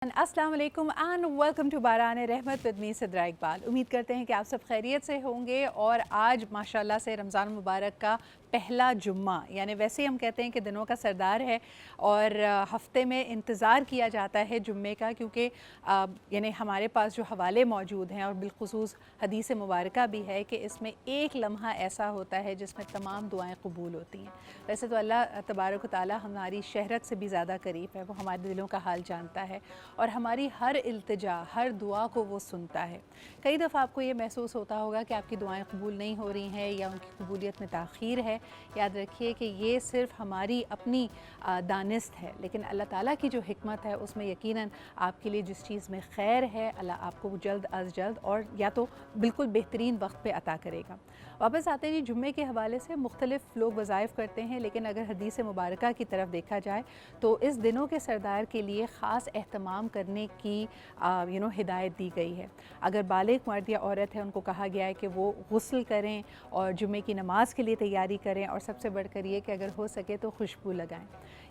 अस्सलाम वालेकुम and welcome to बारान रहमत विद मी सिद्रा इकबाल। उम्मीद करते हैं कि आप सब खैरियत से होंगे और आज माशाल्लाह से रमज़ान मुबारक का पहला जुम्मा, यानी वैसे ही हम कहते हैं कि दिनों का सरदार है और हफ्ते में इंतज़ार किया जाता है जुम्मे का, क्योंकि यानी हमारे पास जो हवाले मौजूद हैं और बिलखुसूस हदीस मुबारक भी है कि इसमें एक लम्हा ऐसा होता है जिसमें तमाम दुआएं कबूल होती हैं। वैसे तो अल्लाह तबारक व तआला हमारी शहरत से भी ज़्यादा करीब है, वो हमारे दिलों का हाल जानता है और हमारी हर इल्तिजा, हर दुआ को वो सुनता है। कई दफ़ा आपको ये महसूस होता होगा कि आपकी दुआएं कबूल नहीं हो रही हैं या उनकी कबूलियत में ताख़ीर है। याद रखिए कि ये सिर्फ़ हमारी अपनी दानिस्त है, लेकिन अल्लाह ताला की जो हिकमत है उसमें यकीनन आपके लिए जिस चीज़ में खैर है अल्लाह आपको जल्द अज़ जल्द और या तो बिल्कुल बेहतरीन वक्त पे अता करेगा। वापस आते हैं जी, जुम्मे के हवाले से मुख्तलिफ़ लोग वज़ाइफ़ करते हैं, लेकिन अगर हदीस मुबारक की तरफ देखा जाए तो इस दिनों के सरदार के लिए ख़ास एहतमाम करने की हिदायत दी गई है। अगर बालिग मर्द या औरत है उनको कहा गया है कि वो गुस्ल करें और जुम्मे की नमाज़ के लिए तैयारी करें और सबसे बढ़कर ये कि अगर हो सके तो खुशबू लगाएं।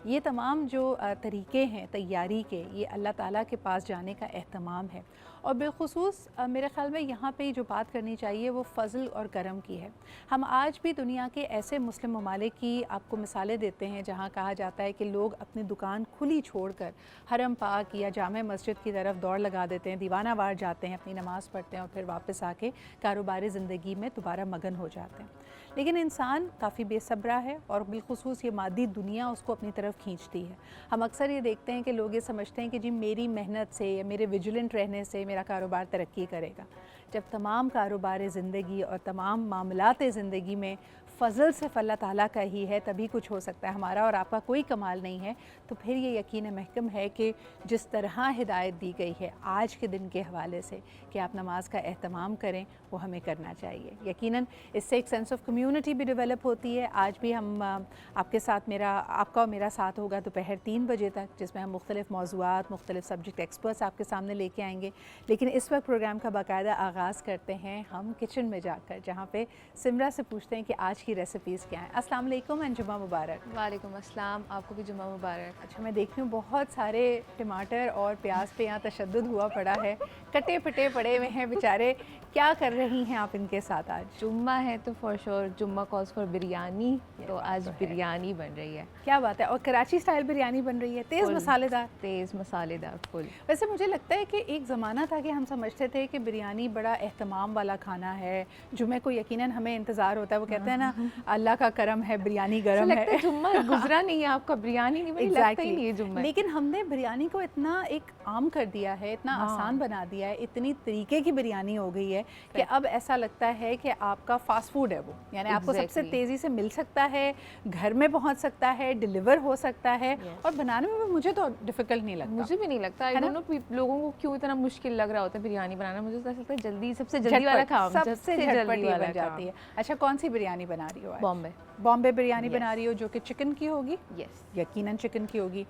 ये तमाम जो तरीक़े हैं तैयारी के, ये अल्लाह ताला के पास जाने का एहतमाम है। और बिलखुसूस मेरे ख़्याल में यहाँ पे जो बात करनी चाहिए वो फ़ज़ल और करम की है। हम आज भी दुनिया के ऐसे मुस्लिम ममालिक की आपको मिसालें देते हैं जहाँ कहा जाता है कि लोग अपनी दुकान खुली छोड़कर हरम पाक या जामे मस्जिद की तरफ दौड़ लगा देते हैं, दीवाना वार जाते हैं, अपनी नमाज़ पढ़ते हैं और फिर वापस आके कारोबारी ज़िंदगी में दोबारा मगन हो जाते हैं। लेकिन इंसान काफ़ी बेसब्रा है और बिलखुसूस ये मादी दुनिया उसको अपनी तरफ खींचती है। हम अक्सर ये देखते हैं कि लोग ये समझते हैं कि जी मेरी मेहनत से या मेरे विजिलेंट रहने से मेरा कारोबार तरक्की करेगा। जब तमाम कारोबार ज़िंदगी और तमाम मामलात ज़िंदगी में फ़ज़ल सिर्फ़ अल्लाह ताला का ही है, तभी कुछ हो सकता है, हमारा और आपका कोई कमाल नहीं है। तो फिर ये यकीन महकम है कि जिस तरह हिदायत दी गई है आज के दिन के हवाले से कि आप नमाज का एहतमाम करें, वो हमें करना चाहिए। यकीनन इससे एक सेंस ऑफ कम्युनिटी भी डेवलप होती है। आज भी हम आपके साथ आपका और मेरा साथ होगा दोपहर 3 बजे तक, जिसमें हम मुख्तलिफ़ मौज़ूआत, मुख्तलिफ़ सब्जेक्ट एक्सपर्ट्स आपके सामने लेके आएंगे। लेकिन इस वक्त प्रोग्राम का बाकायदा आगाज़ करते हैं हम किचन में जाकर, जहाँ पे सिमरा से पूछते हैं कि आज की रेसिपीज़ क्या हैं। अस्सलाम वालेकुम एंड जुम्मा मुबारक। वालेकुम अस्सलाम, आपको भी जुम्मा मुबारक। अच्छा, मैं देख रही हूँ बहुत सारे टमाटर और प्याज पे यहाँ तशद्दुद हुआ पड़ा है, कटे पिटे पड़े हुए हैं बेचारे। क्या कर रही हैं आप इनके साथ आज? जुम्मा है तो फॉर श्योर जुम्मा कॉल्स फॉर बिरयानी, तो आज तो बिरयानी बन रही है। क्या बात है। और कराची स्टाइल बिरयानी बन रही है, तेज़ मसालेदार। तेज़ मसालेदार फुल। वैसे मुझे लगता है कि एक ज़माना था कि हम समझते थे कि बिरयानी बड़ा एहतमाम वाला खाना है, जुम्मे को यकीनन हमें इंतज़ार होता है। वो कहते हैं ना, अल्लाह का करम है बिरयानी गरम है। जुम्मा गुजरा नहीं है आपका, बिरयानी नहीं बनी, लगता ही नहीं है जुम्मा। लेकिन हमने बिरयानी को इतना एक आम कर दिया है, इतना आसान बना दिया है, इतनी तरीके की बिरयानी हो गई है कि अब ऐसा लगता है कि आपका फास्ट फूड है वो, यानी आपको सबसे तेज़ी से मिल सकता है, घर में पहुंच सकता है, डिलीवर हो सकता है और बनाने में मुझे तो डिफ़िकल्ट नहीं लगता। मुझे भी नहीं लगता। आई डोंट नो लोगों को क्यों इतना मुश्किल लग रहा होता है बिरयानी बनाना। मुझे तो ऐसा लगता है जल्दी, सबसे जल्दी वाला काम, सबसे झटपट बन जाती है। अच्छा, कौन सी बिरयानी बना रही हो आज? बॉम्बे बिरयानी बना रही हो, जो कि चिकन की होगी? यस, यकीनन चिकन की होगी।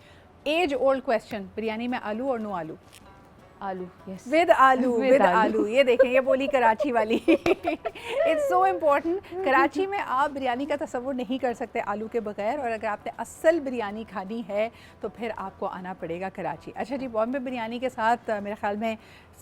एज ओल्ड क्वेश्चन, बिरयानी में आलू और नो आलू? आलू, यस, विद आलू, विद आलू। ये देखें, ये बोली कराची वाली। It's so important. कराची में आप बिरयानी का तसव्वुर नहीं कर सकते आलू के बगैर, और अगर आपने असल बिरयानी खानी है तो फिर आपको आना पड़ेगा कराची। अच्छा जी, बॉम्बे बिरयानी के साथ मेरे ख्याल में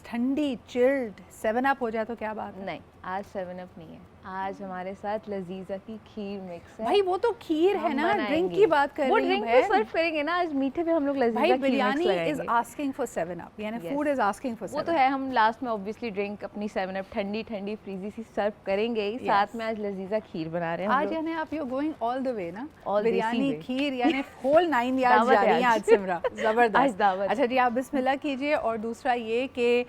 ठंडी चिल्ड 7 अप हो जाए तो क्या बात है? नहीं, आज 7 अप नहीं है, आज हमारे साथ लजीजा की खीर मिक्स है। भाई वो तो खीर है ना, ड्रिंक की बात कर रही हूं। वो सर्व करेंगे ना आज, मीठे पे हम लोग लजीजा भाई खीर बिरयानी मिक्स लगाएंगे। इज आस्किंग फॉर 7 अप, यानी फूड इज आस्किंग फॉर 7 वो तो है। हम लास्ट में ऑब्वियसली ड्रिंक अपनी 7 अप ठंडी ठंडी फ्रीजी सी सर्व करेंगे ही, साथ में आज लजीजा खीर बना रहे हैं आज। यानी आप you going all the way ना, All बिरयानी way. खीर यानी होल 9 यार्ड्स जा रही हैं आज सिमरा। जबरदस्त। दावत। अच्छा जी, आप बिस्मिल्लाह कीजिए। और दूसरा ये कि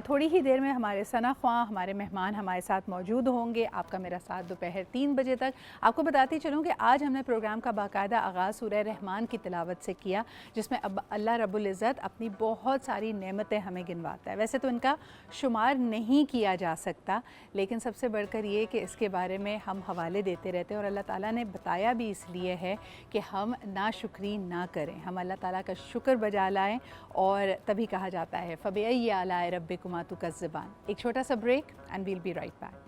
थोड़ी ही देर में हमारे सना ख्वां, हमारे मेहमान हमारे साथ मौजूद होंगे। आपका मेरा साथ दोपहर 3 बजे तक। आपको बताती चलूँ कि आज हमने प्रोग्राम का बाकायदा आगाज़ सूरह रहमान की तिलावत से किया, जिसमें अब अल्लाह रब्बुल इज़्ज़त अपनी बहुत सारी नेमतें हमें गिनवाता है। वैसे तो इनका शुमार नहीं किया जा सकता, लेकिन सबसे बढ़कर ये कि इसके बारे में हम हवाले देते रहते हैं और अल्लाह ताला ने बताया भी इसलिए है कि हम नाशुक्री ना करें, हम अल्लाह ताला का शुक्र बजा लाएँ। और तभी कहा जाता है फ़बिअय्यि आलाए रब्बिकुमा तुकज़्ज़िबान। एक छोटा सा break and we'll be right back.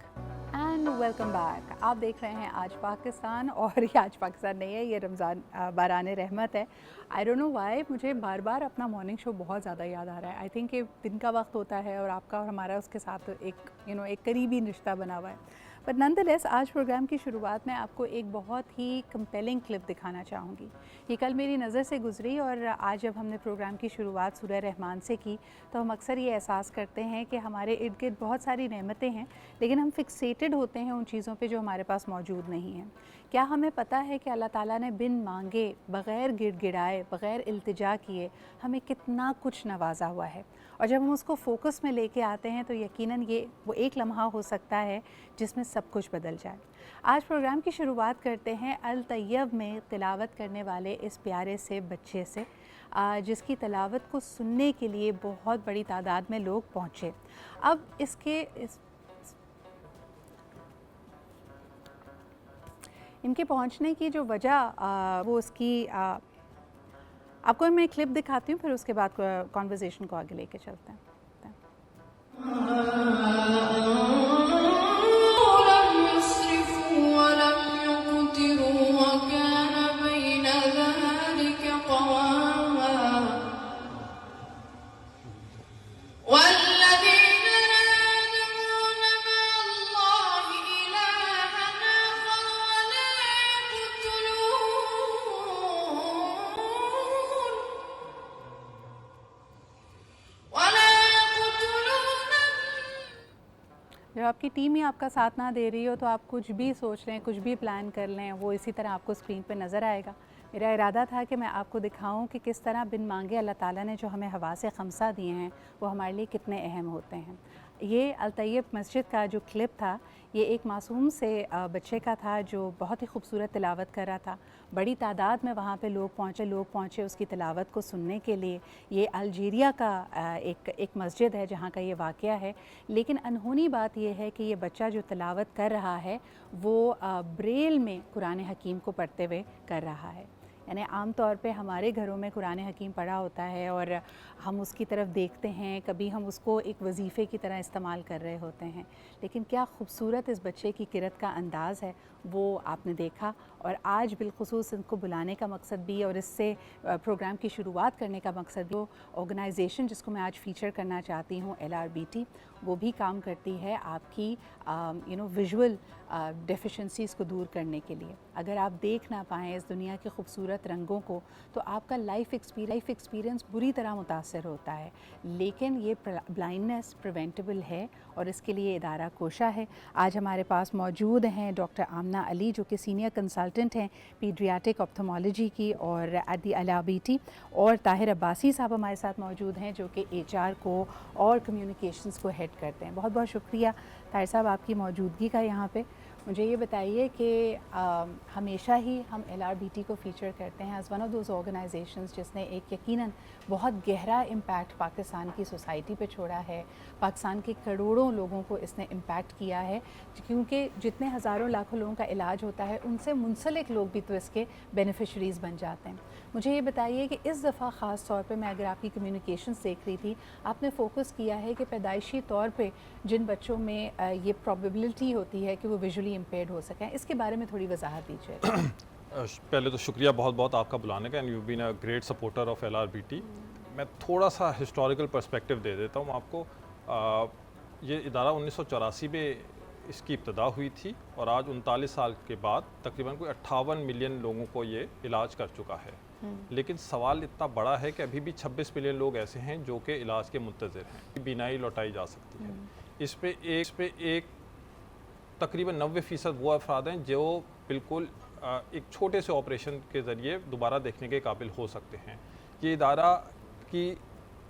And welcome back. आप देख रहे हैं आज पाकिस्तान, और ये आज पाकिस्तान नहीं है, ये रमज़ान बारान रहमत है। आई डोंट नो व्हाई मुझे बार बार अपना मॉर्निंग शो बहुत ज़्यादा याद आ रहा है। आई थिंक ये दिन का वक्त होता है और आपका और हमारा उसके साथ एक एक करीबी रिश्ता बना हुआ है। बट नंदलेस आज प्रोग्राम की शुरुआत में आपको एक बहुत ही कंपेलिंग क्लिप दिखाना चाहूँगी। ये कल मेरी नज़र से गुजरी और आज जब हमने प्रोग्राम की शुरुआत सूरह रहमान से की तो हम अक्सर ये एहसास करते हैं कि हमारे इर्द गिर्द बहुत सारी नेमतें हैं, लेकिन हम फिक्सेटेड होते हैं उन चीज़ों पे जो हमारे पास मौजूद नहीं हैं। क्या हमें पता है कि अल्लाह ताला ने बिन मांगे, बग़ैर गिड़गिड़ाए, बग़ैर इल्तिजा किए हमें कितना कुछ नवाजा हुआ है, और जब हम उसको फ़ोकस में लेके आते हैं तो यकीनन ये वो एक लम्हा हो सकता है जिसमें सब कुछ बदल जाए। आज प्रोग्राम की शुरुआत करते हैं अल तैयब में तिलावत करने वाले इस प्यारे से बच्चे से, जिसकी तिलावत को सुनने के लिए बहुत बड़ी तादाद में लोग पहुँचे। अब इनके पहुंचने की जो वजह वो उसकी आपको मैं क्लिप दिखाती हूँ, फिर उसके बाद कॉन्वर्सेशन को आगे लेके चलते हैं। जब आपकी टीम ही आपका साथ ना दे रही हो तो आप कुछ भी सोच लें, कुछ भी प्लान कर लें, वो इसी तरह आपको स्क्रीन पे नज़र आएगा। मेरा इरादा था कि मैं आपको दिखाऊं कि किस तरह बिन मांगे अल्लाह ताला ने जो हमें हवा से खमसा दिए हैं वो हमारे लिए कितने अहम होते हैं। ये अल तैयब मस्जिद का जो क्लिप था, ये एक मासूम से बच्चे का था जो बहुत ही खूबसूरत तिलावत कर रहा था। बड़ी तादाद में वहाँ पे लोग पहुँचे उसकी तिलावत को सुनने के लिए। ये अल्जीरिया का एक मस्जिद है जहाँ का ये वाक़या है। लेकिन अनहोनी बात यह है कि ये बच्चा जो तिलावत कर रहा है वो ब्रेल में कुरान हकीम को पढ़ते हुए कर रहा है। यानी आम तौर पे हमारे घरों में कुरान हकीम पढ़ा होता है और हम उसकी तरफ देखते हैं, कभी हम उसको एक वजीफ़े की तरह इस्तेमाल कर रहे होते हैं। लेकिन क्या खूबसूरत इस बच्चे की किरत का अंदाज़ है वो आपने देखा। और आज बिलखुसूस इनको बुलाने का मकसद भी और इससे प्रोग्राम की शुरुआत करने का मकसद भी, वो ऑर्गेनाइजेशन जिसको मैं आज फ़ीचर करना चाहती हूँ LRBT, वो भी काम करती है आपकी विजुअल डेफिशिएंसीज़ को दूर करने के लिए। अगर आप देख ना पाएँ इस दुनिया के खूबसूरत रंगों को तो आपका लाइफ एक्सपीरियंस बुरी तरह मुतासर होता है। लेकिन ये ब्लाइंडनेस प्रिवेंटेबल है और इसके लिए इदारा कोशा है। आज हमारे पास मौजूद हैं डॉक्टर आमना अली जो कि सीनियर कंसल्टेंट हैं पीडियाट्रिक ऑप्थोमोलॉजी की और एट दी LRBT, और ताहिर अब्बासी साहब हमारे साथ मौजूद हैं जो कि HR को और कम्युनिकेशंस को हेड करते हैं। बहुत बहुत शुक्रिया ताहिर साहब आपकी मौजूदगी का यहाँ पे। मुझे ये बताइए कि हमेशा ही हम LRBT को फ़ीचर करते हैं as one of those organisations जिसने एक यकीनन बहुत गहरा इम्पैक्ट पाकिस्तान की सोसाइटी पे छोड़ा है। पाकिस्तान के करोड़ों लोगों को इसने इम्पैक्ट किया है, क्योंकि जितने हज़ारों लाखों लोगों का इलाज होता है उनसे मुंसलिक लोग भी तो इसके बेनिफिशरीज़ बन जाते हैं। मुझे ये बताइए कि इस दफ़ा ख़ास तौर पे मैं अगर आपकी कम्युनिकेशंस देख रही थी, आपने फोकस किया है कि पैदाइशी तौर पे जिन बच्चों में ये प्रॉबिलिटी होती है कि वो विजुअली इम्पेयर्ड हो सकें, इसके बारे में थोड़ी वजाहत दीजिए। पहले तो शुक्रिया बहुत बहुत आपका बुलाने का, and you been a great supporter of LRBT। मैं थोड़ा सा हिस्टोरिकल पर्सपेक्टिव दे देता हूँ आपको। ये इदारा 1984 में इसकी इब्तदा हुई थी और आज 39 साल के बाद तकरीबन कोई 58 मिलियन लोगों को ये इलाज कर चुका है। लेकिन सवाल इतना बड़ा है कि अभी भी 26 मिलियन लोग ऐसे हैं जो कि इलाज के मुंतज़िर हैं। बीनाई लौटाई जा सकती है। इस पे एक तकरीबन 90% वो अफराद हैं जो बिल्कुल एक छोटे से ऑपरेशन के ज़रिए दोबारा देखने के काबिल हो सकते हैं। ये इदारा की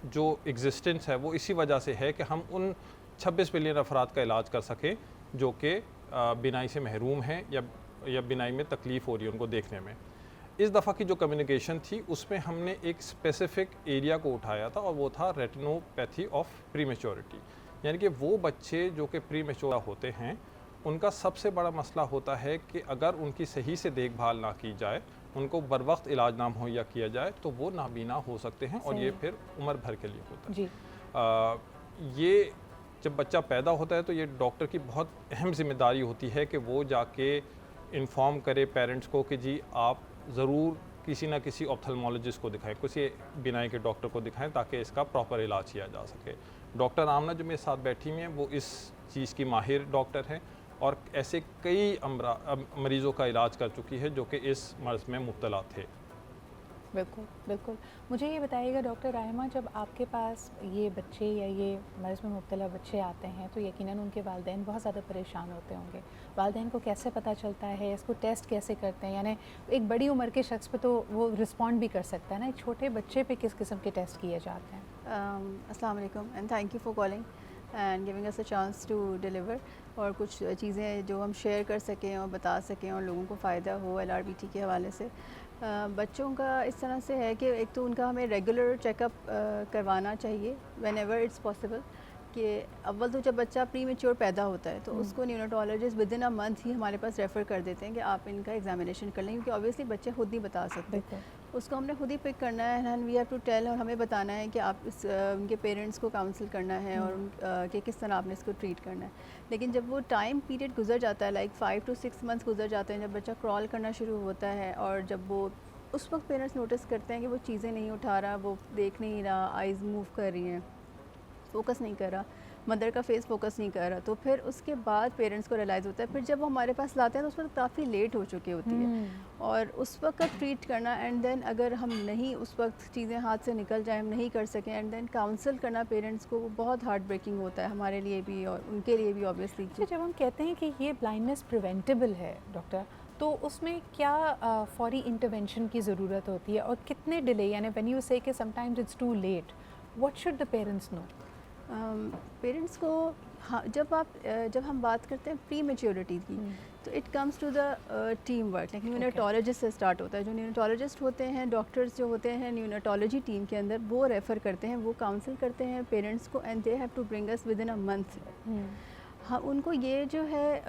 जो एग्जिस्टेंस है वो इसी वजह से है कि हम उन 26 मिलियन अफराद का इलाज कर सकें जो कि बिनाई से महरूम हैं या बिनाई में तकलीफ़ हो रही है उनको देखने में। इस दफ़ा की जो कम्युनिकेशन थी उसमें हमने एक स्पेसिफ़िक एरिया को उठाया था और वो था रेटिनोपैथी ऑफ प्रीमेच्योरिटी। यानी कि वो बच्चे जो कि प्रीमेच्योर होते हैं उनका सबसे बड़ा मसला होता है कि अगर उनकी सही से देखभाल ना की जाए, उनको बर वक्त इलाज ना मुहैया किया जाए तो वो नाबीना हो सकते हैं और ये फिर उम्र भर के लिए होता है। ये जब बच्चा पैदा होता है तो ये डॉक्टर की बहुत अहम जिम्मेदारी होती है कि वो जाके इन्फॉर्म करे पेरेंट्स को कि जी आप ज़रूर किसी ना किसी ऑप्थेल्मोलॉजिस्ट को दिखाएं, किसी बिनाई के डॉक्टर को दिखाएं ताकि इसका प्रॉपर इलाज किया जा सके। डॉक्टर आमना जो मेरे साथ बैठी हुई हैं वो इस चीज़ की माहिर डॉक्टर है और ऐसे कई मरीज़ों का इलाज कर चुकी है जो कि इस मर्ज़ में मुब्तला थे। बिल्कुल बिल्कुल। मुझे ये बताइएगा डॉक्टर राहिमा, जब आपके पास ये बच्चे या ये मर्ज़ में मुब्तला बच्चे आते हैं तो यकीनन उनके वालिदैन बहुत ज़्यादा परेशान होते होंगे। वालिदैन को कैसे पता चलता है, इसको टेस्ट कैसे करते हैं? यानी एक बड़ी उम्र के शख्स पे तो वो रिस्पॉन्ड भी कर सकता है ना, एक छोटे बच्चे पे किस किस्म के टेस्ट किए जाते हैं? अस्सलाम वालेकुम and thank you for calling and giving us a chance to deliver, और कुछ चीज़ें जो हम शेयर कर सकें और बता सकें और लोगों को फ़ायदा हो LRBT के हवाले से। बच्चों का इस तरह से है कि एक तो उनका हमें रेगुलर चेकअप करवाना चाहिए व्हेन एवर इट्स पॉसिबल। कि अव्वल तो जब बच्चा प्री मेच्योर पैदा होता है तो उसको न्यूरोटोलॉजिस्ट विद इन अ मंथ ही हमारे पास रेफ़र कर देते हैं कि आप इनका एग्जामिनेशन कर लें, क्योंकि ऑब्वियसली बच्चे खुद नहीं बता सकते, उसको हमने खुद ही पिक करना है and we have to tell, और हमें बताना है कि आप उनके पेरेंट्स को काउंसिल करना है और कि किस तरह आपने इसको ट्रीट करना है। लेकिन जब वो टाइम पीरियड गुजर जाता है, लाइक 5 to 6 मंथ्स गुजर जाते हैं, जब बच्चा क्रॉल करना शुरू होता है और जब वो उस वक्त पेरेंट्स नोटिस करते हैं कि वो चीज़ें नहीं उठा रहा, वो देख नहीं रहा, आइज़ मूव कर रही हैं, फोकस नहीं कर रहा, मदर का फेस फोकस नहीं कर रहा, तो फिर उसके बाद पेरेंट्स को रियलाइज़ होता है। फिर जब वो हमारे पास लाते हैं तो उस वक्त काफ़ी लेट हो चुकी होती है और उस वक्त ट्रीट करना एंड देन अगर हम नहीं उस वक्त चीज़ें हाथ से निकल जाए, हम नहीं कर सकें एंड देन काउंसिल करना पेरेंट्स को, वो बहुत हार्ट ब्रेकिंग होता है हमारे लिए भी और उनके लिए भी ऑब्वियसली। जब हम कहते हैं कि ये ब्लाइंडनेस प्रिवेंटेबल है डॉक्टर, तो उसमें क्या फौरी इंटरवेंशन की ज़रूरत होती है और कितने डिले, यानी व्हेन यू से कि sometimes it's too late, what should the parents know? Parents को हाँ, जब हम बात करते हैं प्री मेच्योरिटी की तो it comes to the team work, like neurotologist से स्टार्ट होता है। जो न्यूरोटोलॉजिस्ट होते हैं, डॉक्टर्स जो होते हैं न्यूरोटोलॉजी टीम के अंदर, वो रेफ़र करते हैं, वो काउंसिल करते हैं पेरेंट्स को and they have to bring us within a month. हाँ, उनको ये जो है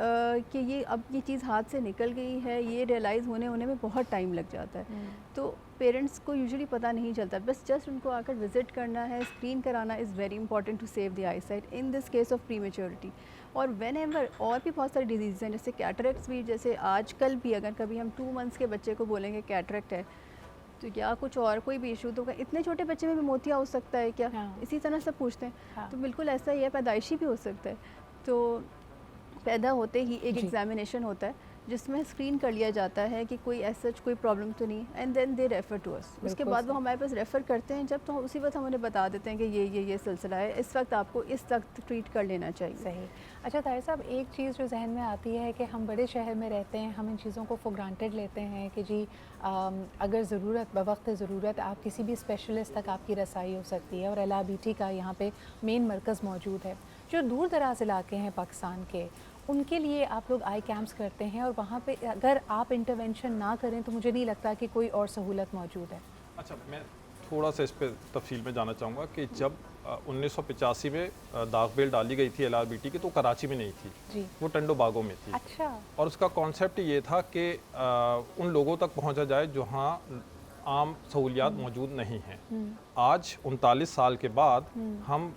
कि ये अब ये चीज़ हाथ से निकल गई है, ये रियलाइज़ होने में बहुत टाइम लग जाता है। तो पेरेंट्स को यूजुअली पता नहीं चलता, बस जस्ट उनको आकर विज़िट करना है, स्क्रीन कराना is very important to save the eyesight in this case of prematurity. और वेन एवर और भी बहुत सारी डिजीज़ हैं, जैसे कैटरेक्ट्स भी, जैसे आजकल भी अगर कभी हम 2 मंथ्स के बच्चे को बोलेंगे कैटरेक्ट है तो या कुछ और कोई भी इशू, तो इतने छोटे बच्चे में भी मोतिया हो सकता है क्या? हाँ। इसी तरह से पूछते हैं। हाँ। तो बिल्कुल ऐसा ही है, पैदाइशी भी हो सकता है। तो पैदा होते ही एक एग्जामिनेशन होता है जिसमें स्क्रीन कर लिया जाता है कि कोई ऐसा कोई प्रॉब्लम तो नहीं, and then they refer to us. उसके बाद वो हमारे पास रेफ़र करते हैं, जब तो उसी वक्त हम उन्हें बता देते हैं कि ये सिलसिला है, इस वक्त आपको इस वक्त ट्रीट कर लेना चाहिए। सही। अच्छा ताहिर साहब, एक चीज़ जो जहन में आती है कि हम बड़े शहर में रहते हैं, हम इन चीज़ों को फॉर ग्रांटेड लेते हैं कि जी अगर ज़रूरत बवक्त ज़रूरत आप किसी भी स्पेशलिस्ट तक आपकी रसाई हो सकती है, और LRBT का यहाँ पे मेन मरकज़ मौजूद है। जो दूर दराज इलाके हैं पाकिस्तान के, उनके लिए आप लोग आई कैंप्स करते हैं और वहाँ पे अगर आप इंटरवेंशन ना करें तो मुझे नहीं लगता कि कोई और सहूलत मौजूद है। अच्छा, मैं थोड़ा सा इस पर तफसील में जाना चाहूँगा कि जब 1985 में दाग बेल डाली गई थी LRBT की, तो कराची में नहीं थी जी, वो टंडो बागों में थी। अच्छा। और उसका कॉन्सेप्ट ये था कि उन लोगों तक पहुँचा जाए जहाँ आम सहूलियात मौजूद नहीं हैं। आज 39 साल के बाद हम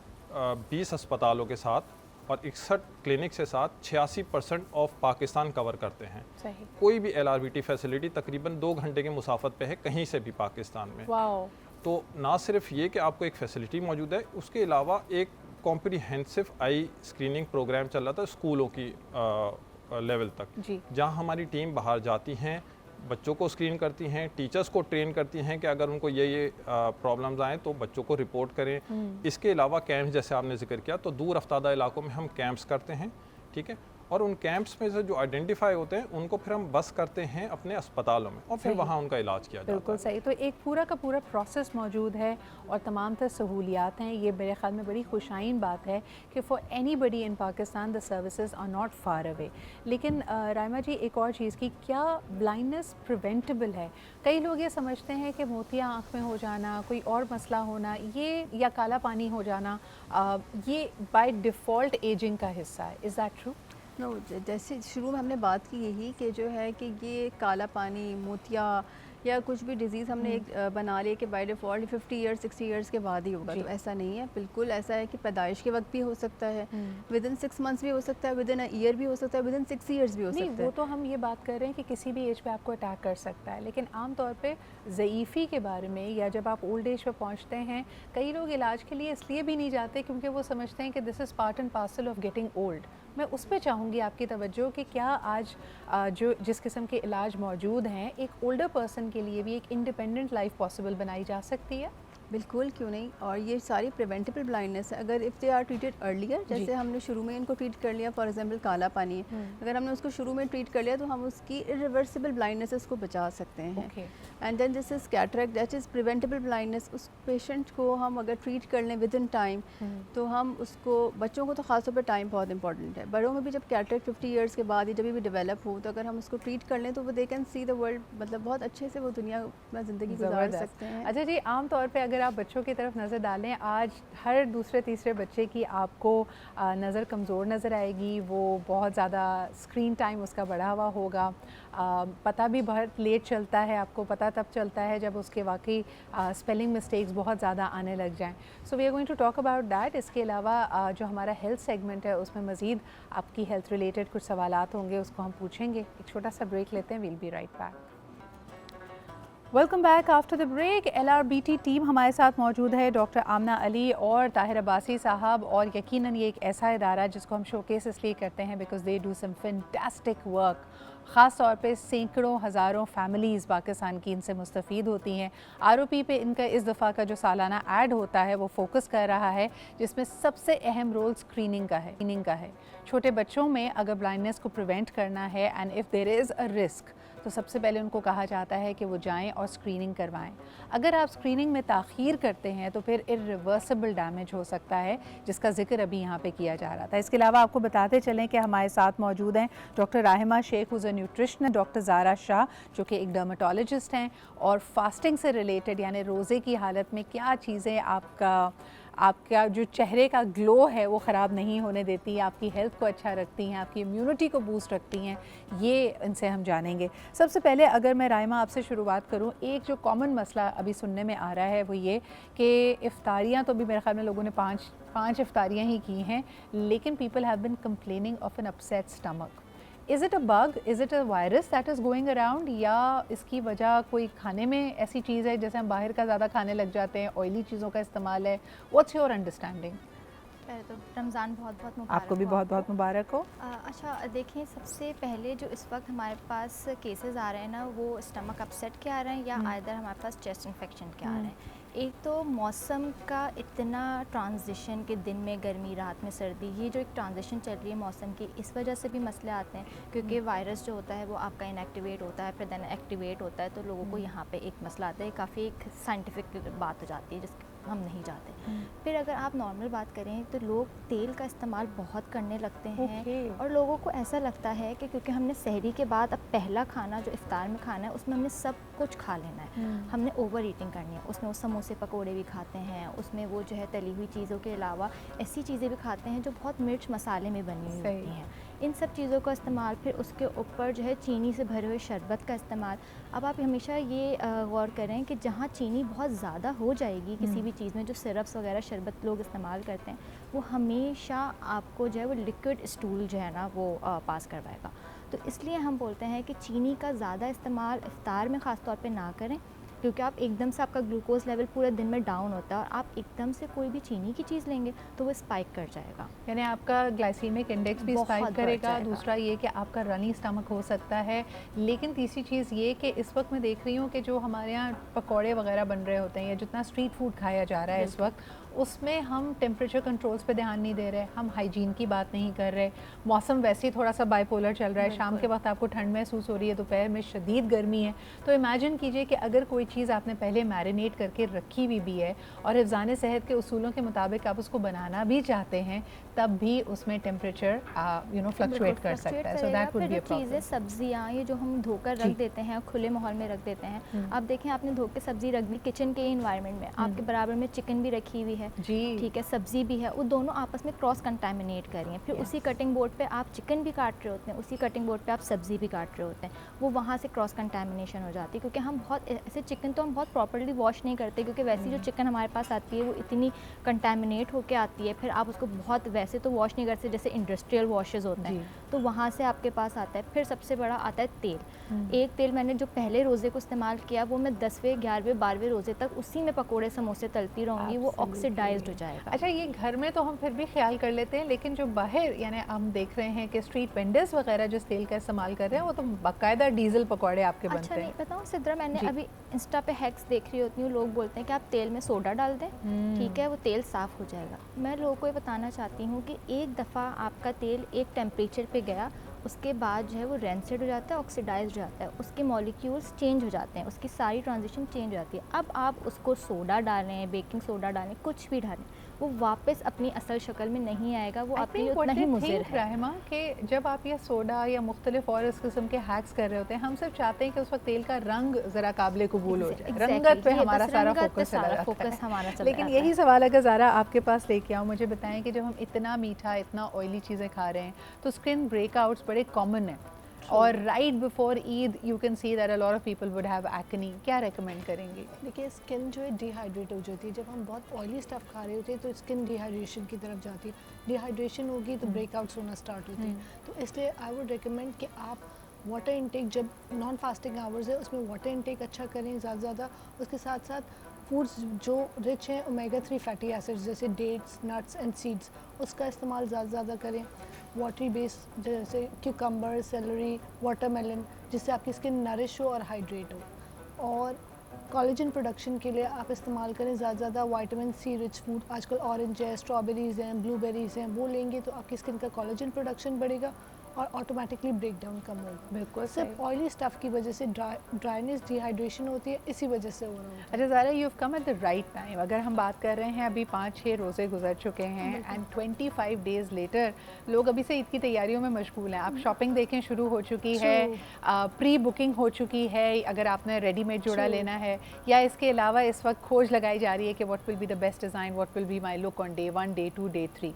20 अस्पतालों के साथ और 61 क्लिनिक के साथ 86% ऑफ पाकिस्तान कवर करते हैं। सही। कोई भी LRBT फैसिलिटी तकरीबन 2 घंटे के मुसाफत पे है कहीं से भी पाकिस्तान में। वाओ। तो ना सिर्फ ये कि आपको एक फैसिलिटी मौजूद है, उसके अलावा एक कॉम्प्रिहेंसिव आई स्क्रीनिंग प्रोग्राम चल रहा था स्कूलों की लेवल तक, जहाँ हमारी टीम बाहर जाती हैं, बच्चों को स्क्रीन करती हैं, टीचर्स को ट्रेन करती हैं कि अगर उनको ये प्रॉब्लम्स आएँ तो बच्चों को रिपोर्ट करें। इसके अलावा कैंप्स, जैसे आपने जिक्र किया, तो दूर अफ्तादा इलाकों में हम कैंप्स करते हैं, ठीक है, और उन कैंप्स में से जो आइडेंटिफाई होते हैं उनको फिर हम बस करते हैं अपने अस्पतालों में और फिर वहाँ उनका इलाज किया जाता है। बिल्कुल सही। तो एक पूरा का पूरा प्रोसेस मौजूद है और तमाम तर सहूलियात हैं। ये मेरे ख्याल में बड़ी खुशाइन बात है कि for anybody in Pakistan the services are not far away. लेकिन राइमा जी, एक और चीज़ की, क्या ब्लाइंडनेस प्रिवेंटेबल है? कई लोग ये समझते हैं कि मोतिया आँख में हो जाना, कोई और मसला होना, ये या काला पानी हो जाना, ये बाय डिफ़ॉल्ट एजिंग का हिस्सा है। Is that true? नो, जैसे शुरू में हमने बात की यही कि जो है कि ये काला पानी, मोतिया, या कुछ भी डिजीज़ हमने एक बना लिया कि बाय डिफ़ॉल्ट 50 ईयर्स 60 ईयर्स के बाद ही होगा, तो ऐसा नहीं है। बिल्कुल ऐसा है कि पैदाइश के वक्त भी हो सकता है, विद इन 6 मंथ्स भी हो सकता है, विद इन अ ईयर भी हो सकता है, विद इन 6 ईयर्स भी हो नहीं, सकता वो है। तो हम ये बात कर रहे हैं कि किसी भी एज पे आपको अटैक कर सकता है, लेकिन आम तौर पे ज़ईफ़ी के बारे में या जब आप ओल्ड एज पे पहुंचते हैं, कई लोग इलाज के लिए इसलिए भी नहीं जाते क्योंकि वो समझते हैं कि this is part and parcel of getting old. मैं उस पे चाहूँगी आपकी तवज्जो कि क्या आज जो जिस किस्म के इलाज मौजूद हैं, एक ओल्डर पर्सन के लिए भी एक इंडिपेंडेंट लाइफ पॉसिबल बनाई जा सकती है? बिल्कुल, क्यों नहीं। और ये सारी प्रिवेंटेबल ब्लाइंडनेस है, अगर if they are treated earlier, जैसे हमने शुरू में इनको ट्रीट कर लिया, फॉर एग्जांपल काला पानी है, अगर हमने उसको शुरू में ट्रीट कर लिया तो हम उसकी इरिवर्सिबल ब्लाइंडनेस को बचा सकते हैं। And then this is cataract, that is preventable blindness. उस पेशेंट को हम अगर ट्रीट कर लें विद इन टाइम, तो हम उसको, बच्चों को तो ख़ासतौर पर टाइम बहुत इंपॉर्टेंट है, बड़ों में भी जब कैटरेक्ट 50 ईयर्स के बाद ही जब भी डेवलप हो, तो अगर हम उसको ट्रीट कर लें तो वो they can see the world, मतलब बहुत अच्छे से वो दुनिया में ज़िंदगी गुजार सकते हैं। अच्छा जी, आम तौर पे अगर आप बच्चों की तरफ नज़र डालें, आज हर दूसरे तीसरे बच्चे की आपको नज़र कमज़ोर नज़र आएगी, वो बहुत ज़्यादा स्क्रीन टाइम उसका बढ़ा हुआ होगा, पता भी बहुत लेट चलता है, आपको पता तब चलता है जब उसके वाकई स्पेलिंग मिस्टेक्स बहुत ज़्यादा आने लग जाएं। So we are going to talk about that. इसके अलावा जो हमारा हेल्थ सेगमेंट है उसमें मज़ीद आपकी हेल्थ रिलेटेड कुछ सवालात होंगे, उसको हम पूछेंगे। एक छोटा सा ब्रेक लेते हैं, we'll be right back. Welcome back after the break. LRBT team हमारे साथ मौजूद है, डॉक्टर आमना अली और ताहिर अब्बासी साहब, और यकीनन ये एक ऐसा इदारा जिसको हम शोकेस इसलिए करते हैं because they do some fantastic work. ख़ास तौर पे सैकड़ों हज़ारों फैमिलीज़ पाकिस्तान की इनसे मुस्तफ़ीद होती हैं। ROP पे इनका इस दफ़ा का जो सालाना ऐड होता है वो फोकस कर रहा है, जिसमें सबसे अहम रोल स्क्रीनिंग का है। छोटे बच्चों में अगर ब्लाइंडनेस को प्रिवेंट करना है and if there is a risk, तो सबसे पहले उनको कहा जाता है कि वो जाएं और स्क्रीनिंग करवाएं। अगर आप स्क्रीनिंग में ताख़ीर करते हैं तो फिर इरिवर्सिबल डैमेज हो सकता है, जिसका जिक्र अभी यहाँ पे किया जा रहा था। इसके अलावा आपको बताते चलें कि हमारे साथ मौजूद हैं doctor Rahima Sheikh, who's a nutritionist, doctor Zara Shah जो कि एक डर्माटोलॉजिस्ट हैं, और फास्टिंग से रिलेटेड यानी रोज़े की हालत में क्या चीज़ें आपका जो चेहरे का ग्लो है वो ख़राब नहीं होने देती, आपकी हेल्थ को अच्छा रखती हैं, आपकी इम्यूनिटी को बूस्ट रखती हैं, ये इनसे हम जानेंगे। सबसे पहले अगर मैं राइमा आपसे शुरुआत करूं, एक जो कॉमन मसला अभी सुनने में आ रहा है वो ये कि इफ्तारियां तो अभी मेरे ख्याल में लोगों ने पाँच इफ्तारियां ही की हैं, लेकिन people have been complaining of an upset stomach. Is it a bug, is it a virus that is going around, या इसकी वजह कोई खाने में ऐसी चीज़ है जैसे हम बाहर का ज़्यादा खाने लग जाते हैं, ऑयली चीज़ों का इस्तेमाल है? What's your understanding? पहले तो रमज़ान बहुत बहुत मुबारक आपको भी बहुत बहुत मुबारक हो। अच्छा देखिए, सबसे पहले जो इस वक्त हमारे पास केसेस आ रहे हैं ना, वो स्टमक अपसेट के आ रहे हैं या आइदर हमारे पास चेस्ट इन्फेक्शन के आ रहे हैं। एक तो मौसम का इतना ट्रांजिशन के दिन में गर्मी, रात में सर्दी, ये जो एक ट्रांजिशन चल रही है मौसम की, इस वजह से भी मसले आते हैं, क्योंकि वायरस जो होता है वो आपका इनएक्टिवेट होता है, फिर देन एक्टिवेट होता है, तो लोगों को यहाँ पे एक मसला आता है। काफ़ी एक साइंटिफिक बात हो जाती है जिसकी हम नहीं चाहते। फिर अगर आप नॉर्मल बात करें तो लोग तेल का इस्तेमाल बहुत करने लगते हैं और लोगों को ऐसा लगता है कि क्योंकि हमने सहरी के बाद अब पहला खाना जो इफ्तार में खाना है उसमें हमने सब कुछ खा लेना है, हमने ओवर ईटिंग करनी है, उसमें वो समोसे पकोड़े भी खाते हैं, उसमें वो जो है तली हुई चीज़ों के अलावा ऐसी चीज़ें भी खाते हैं जो बहुत मिर्च मसाले में बनी हुई होती हैं। इन सब चीज़ों का इस्तेमाल, फिर उसके ऊपर जो है चीनी से भरे हुए शरबत का इस्तेमाल। अब आप हमेशा ये गौर करें कि जहाँ चीनी बहुत ज़्यादा हो जाएगी किसी भी चीज़ में, जो सिरप्स वगैरह शरबत लोग इस्तेमाल करते हैं, वो हमेशा आपको जो है वो लिक्विड स्टूल जो है ना वो पास करवाएगा। तो इसलिए हम बोलते हैं कि चीनी का ज़्यादा इस्तेमाल इफ्तार में ख़ास तौर पे ना करें, क्योंकि आप एकदम से आपका ग्लूकोज लेवल पूरे दिन में डाउन होता है और आप एकदम से कोई भी चीनी की चीज़ लेंगे तो वो स्पाइक कर जाएगा, यानी आपका ग्लाइसीमिक इंडेक्स भी स्पाइक करेगा। दूसरा ये कि आपका रनी स्टमक हो सकता है। लेकिन तीसरी चीज़ ये कि इस वक्त मैं देख रही हूँ कि जो हमारे यहाँ पकौड़े वगैरह बन रहे होते हैं या जितना स्ट्रीट फूड खाया जा रहा है इस वक्त, उसमें हम टेम्परेचर कंट्रोल्स पे ध्यान नहीं दे रहे, हम हाइजीन की बात नहीं कर रहे। मौसम वैसे ही थोड़ा सा बाइपोलर चल रहा है, शाम के वक्त आपको ठंड महसूस हो रही है, दोपहर में शदीद गर्मी है। तो इमेजिन कीजिए कि अगर कोई चीज़ आपने पहले मैरिनेट करके रखी हुई भी है और हिफ़्ज़ान सेहत के उसूलों के मुताबिक आप उसको बनाना भी चाहते हैं, तब भी उसमें टेम्परेचर फ्लक्चुएट कर सकता है। So that would be a problem. चीज़ें सब्जियाँ ये जो हम धोकर रख देते हैं, खुले माहौल में रख देते हैं, आप देखें आपने धो के सब्ज़ी रख दी किचन के इन्वायरमेंट में, आपके बराबर में चिकन भी रखी हुई है, जी ठीक है, सब्ज़ी भी है, वो दोनों आपस में क्रॉस कंटामिनेट कर रही हैं। फिर उसी कटिंग बोर्ड पे आप चिकन भी काट रहे होते हैं, उसी कटिंग बोर्ड पे आप सब्ज़ी भी काट रहे होते हैं, वो वहाँ से क्रॉस कंटामिनेशन हो जाती है। क्योंकि हम बहुत ऐसे चिकन तो हम बहुत प्रॉपर्ली वॉश नहीं करते, क्योंकि वैसी जो चिकन हमारे पास आती है वो इतनी कंटामिनेट होकर आती है, फिर आप उसको बहुत वैसे तो वॉश नहीं करते जैसे इंडस्ट्रियल वॉशेज़ होते हैं, तो वहाँ से आपके पास आता है। फिर सबसे बड़ा आता है तेल। एक तेल मैंने जो पहले रोज़े को इस्तेमाल किया वो मैं 10वें 11वें 12वें रोज़े तक उसी में पकोड़े समोसे तलती रहूँगी, वो ऑक्सीडाइज्ड हो जाएगा। अच्छा, ये घर में तो हम फिर भी ख्याल कर लेते हैं, लेकिन जो बाहर यानी हम देख रहे हैं कि स्ट्रीट वेंडर्स वगैरह जिस तेल का इस्तेमाल कर रहे हैं वो तो बाकायदा डीजल पकौड़े आपके अच्छा बनते नहीं हैं। बताऊँ सिद्रा, मैंने जी। अभी इंस्टा पे हैक्स देख रही होती हूँ, लोग बोलते हैं कि आप तेल में सोडा डाल दें, ठीक है, वो तेल साफ़ हो जाएगा। मैं लोगों को ये बताना चाहती हूँ कि एक दफ़ा आपका तेल एक टेम्परेचर पे गया, उसके बाद जो है वो रेंसिड हो जाता है, ऑक्सीडाइज्ड हो जाता है, उसके मॉलिक्यूल्स चेंज हो जाते हैं, उसकी सारी ट्रांजिशन चेंज हो जाती है। अब आप उसको सोडा डालें, बेकिंग सोडा डालें, कुछ भी डालें, वो वापस अपनी असल शक्ल में नहीं आएगा, वो आपके लिए उतना ही मुज़िर है। रहमा कि जब आप ये सोडा या मुख्तलिफ और इस किस्म के हैक्स कर रहे होते हैं, हम सिर्फ चाहते हैं कि उस वक्त तेल का रंग ज़रा काबिल कबूल हो जाए, रंगत पे हमारा सारा फोकस चला जाता है। हमारा चला लेकिन जाता यही है। सवाल अगर ज़रा आपके पास लेके आऊँ, मुझे बताएं कि जब हम इतना मीठा, इतना ऑयली चीज़ें खा रहे हैं तो स्किन ब्रेकआउट्स बड़े कॉमन हैं, और right before Eid you can see that a lot of people would have acne. क्या रेकमेंड करेंगी? देखिए, स्किन जो है डिहाइड्रेट हो जाती है। जब हम बहुत ऑयली स्टफ़ खा रहे होते हैं तो स्किन डिहाइड्रेशन की तरफ जाती है, डिहाइड्रेशन होगी तो ब्रेकआउट्स होना स्टार्ट होते हैं। तो इसलिए आई वुड रिकमेंड कि आप वाटर इनटेक, जब नॉन फास्टिंग आवर्स है उसमें वाटर इनटेक अच्छा करें ज़्यादा से ज़्यादा। उसके साथ साथ फूड्स जो रिच हैं ओमेगा 3 फैटी एसिड्स जैसे डेट्स, नट्स एंड सीड्स, उसका इस्तेमाल ज़्यादा से ज़्यादा करें। वाटरी बेस जैसे क्यूकम्बर, सेलरी, वाटरमेलन, जिससे आपकी स्किन नरिश हो और हाइड्रेट हो। और कोलेजन प्रोडक्शन के लिए आप इस्तेमाल करें ज़्यादा से ज़्यादा विटामिन सी रिच फूड। आजकल ऑरेंज है, स्ट्रॉबेरीज़ हैं, ब्लूबेरीज़ हैं, वो लेंगे तो आपकी स्किन का कोलेजन प्रोडक्शन बढ़ेगा और ऑटोमेटिकली ब्रेक डाउन कम होगा। बिल्कुल सिर्फ ऑयली स्टफ़ की वजह से ड्राइनेस, डिहाइड्रेशन होती है, इसी वजह से हो रहा होता है। अच्छा Zara, you have come at the right time. अगर हम बात कर रहे हैं, अभी 5-6 रोज़े गुजर चुके हैं एंड 25 डेज़ लेटर लोग अभी से ईद की तैयारियों में मशगूल हैं। आप शॉपिंग देखें शुरू हो चुकी है, प्री बुकिंग हो चुकी है अगर आपने रेडीमेड जोड़ा लेना है, या इसके अलावा इस वक्त खोज लगाई जा रही है कि what will be the best design, what will be my look on day 1, day 2, day 3।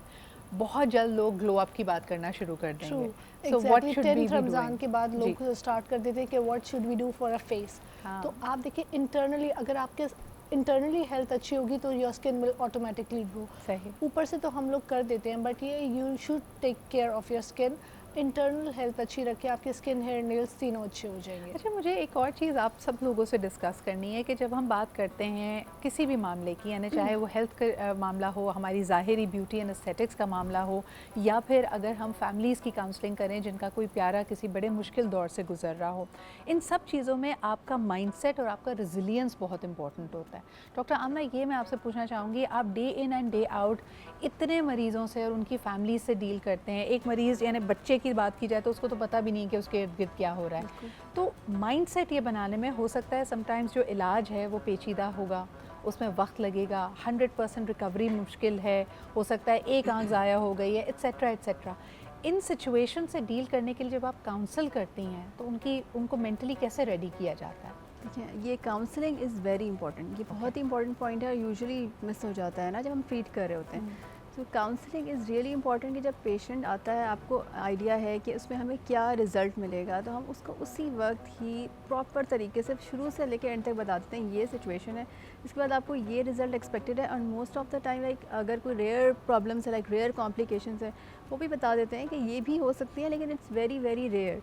बहुत जल्द लोग ग्लो अप की बात करना शुरू कर देंगे। So what should we be doing? Ramzan के बाद लोग स्टार्ट कर देते हैं कि what should we do for a face. तो आप देखिए, इंटरनली अगर आपके इंटरनली हेल्थ अच्छी होगी तो your skin will automatically grow. सही। ऊपर से तो हम लोग कर देते हैं, बट ये you should take care of your skin. Internal health अच्छी रखें, आपकी स्किन, हेयर, नेल्स तीनों अच्छे हो जाएंगे। अच्छा, मुझे एक और चीज़ आप सब लोगों से डिस्कस करनी है कि जब हम बात करते हैं किसी भी मामले की, यानी चाहे वो हेल्थ का मामला हो, हमारी ज़ाहिरी ब्यूटी एंड एस्थेटिक्स का मामला हो, या फिर अगर हम फैमिलीज़ की काउंसलिंग करें जिनका कोई प्यारा किसी बड़े मुश्किल दौर से गुजर रहा हो, इन सब चीज़ों में आपका माइंडसेट और आपका रेजिलियंस बहुत इंपॉर्टेंट होता है। डॉक्टर आमना, ये मैं आपसे पूछना चाहूँगी, आप day in and day out इतने मरीज़ों से और उनकी फैमिली से डील करते हैं। एक मरीज़ यानी बच्चे की बात की जाए तो उसको तो पता भी नहीं कि उसके इर्द गिर्द क्या हो रहा है, तो माइंडसेट ये बनाने में हो सकता है समटाइम्स जो इलाज है वो पेचीदा होगा, उसमें वक्त लगेगा, 100% रिकवरी मुश्किल है, हो सकता है एक आंख ज़ाया हो गई है, एट्सेट्रा एट्सेट्रा। इन सिचुएशन से डील करने के लिए जब आप काउंसल करती हैं तो उनको मेंटली कैसे रेडी किया जाता है? ये काउंसलिंग इज़ वेरी इंपॉर्टेंट। ये बहुत ही इंपॉर्टेंट पॉइंट है, यूजुअली मिस हो जाता है ना जब हम ट्रीट कर रहे होते हैं। तो काउंसलिंग इज़ रियली इंपॉर्टेंट कि जब पेशेंट आता है, आपको आइडिया है कि उसमें हमें क्या रिज़ल्ट मिलेगा, तो हम उसको उसी वक्त ही प्रॉपर तरीके से शुरू से लेकर एंड तक बता देते हैं ये सिचुएशन है, इसके बाद आपको ये रिज़ल्ट एक्सपेक्टेड है। और most of the time like अगर कोई रेयर प्रॉब्लम्स है, लाइक रेयर कॉम्प्लिकेशंस है, वो भी बता देते हैं कि ये भी हो सकती है, लेकिन इट्स वेरी वेरी रेयर।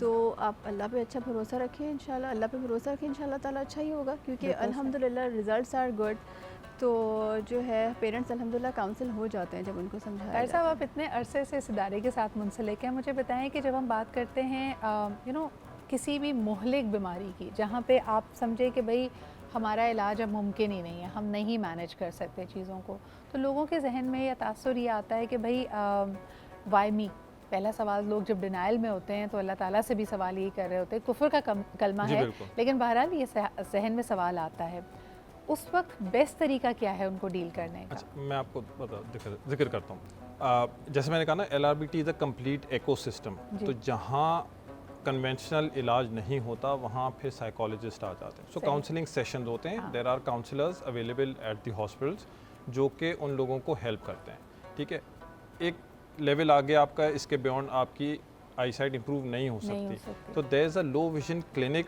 तो आप अल्लाह पे अच्छा भरोसा रखें, इंशाल्लाह अल्लाह पे भरोसा रखें, इंशाल्लाह ताला अच्छा ही होगा, क्योंकि अल्हम्दुलिल्लाह रिज़ल्ट्स आर गुड। तो जो है पेरेंट्स अल्हम्दुलिल्लाह काउंसिल हो जाते हैं जब उनको समझाया ताहिर जाता साहब, है। आप इतने अरसे से इस इदारे के साथ मुंसलिक हैं, मुझे बताएं कि जब हम बात करते हैं किसी भी मुहलिक बीमारी की, जहाँ पे आप समझे कि भाई हमारा इलाज अब मुमकिन ही नहीं है, हम नहीं मैनेज कर सकते चीज़ों को, तो लोगों के जहन में या तासुर ये आता है कि भाई वाई मी। पहला सवाल, लोग जब डिनाइल में होते हैं तो अल्लाह ताला से भी सवाल यही कर रहे होते हैं, कुफ्र का कलमा जी, है, बिल्कुल। लेकिन बहरहाल ये जहन में सवाल आता है, उस वक्त बेस्ट तरीका क्या है उनको डील करने का? अच्छा, मैं आपको जिक्र करता हूँ। जैसे मैंने कहा ना, LRBT is a complete ecosystem. तो जहाँ कन्वेंशनल इलाज नहीं होता वहाँ फिर साइकोलॉजिस्ट आ जाते हैं। सो काउंसलिंग सेशन होते हैं, there are counsellors available at the hospitals जो कि उन लोगों को हेल्प करते हैं, ठीक है। एक लेवल आगे आपका, इसके बियॉन्ड आपकी आई साइट इम्प्रूव नहीं हो सकती। तो there is a low vision clinic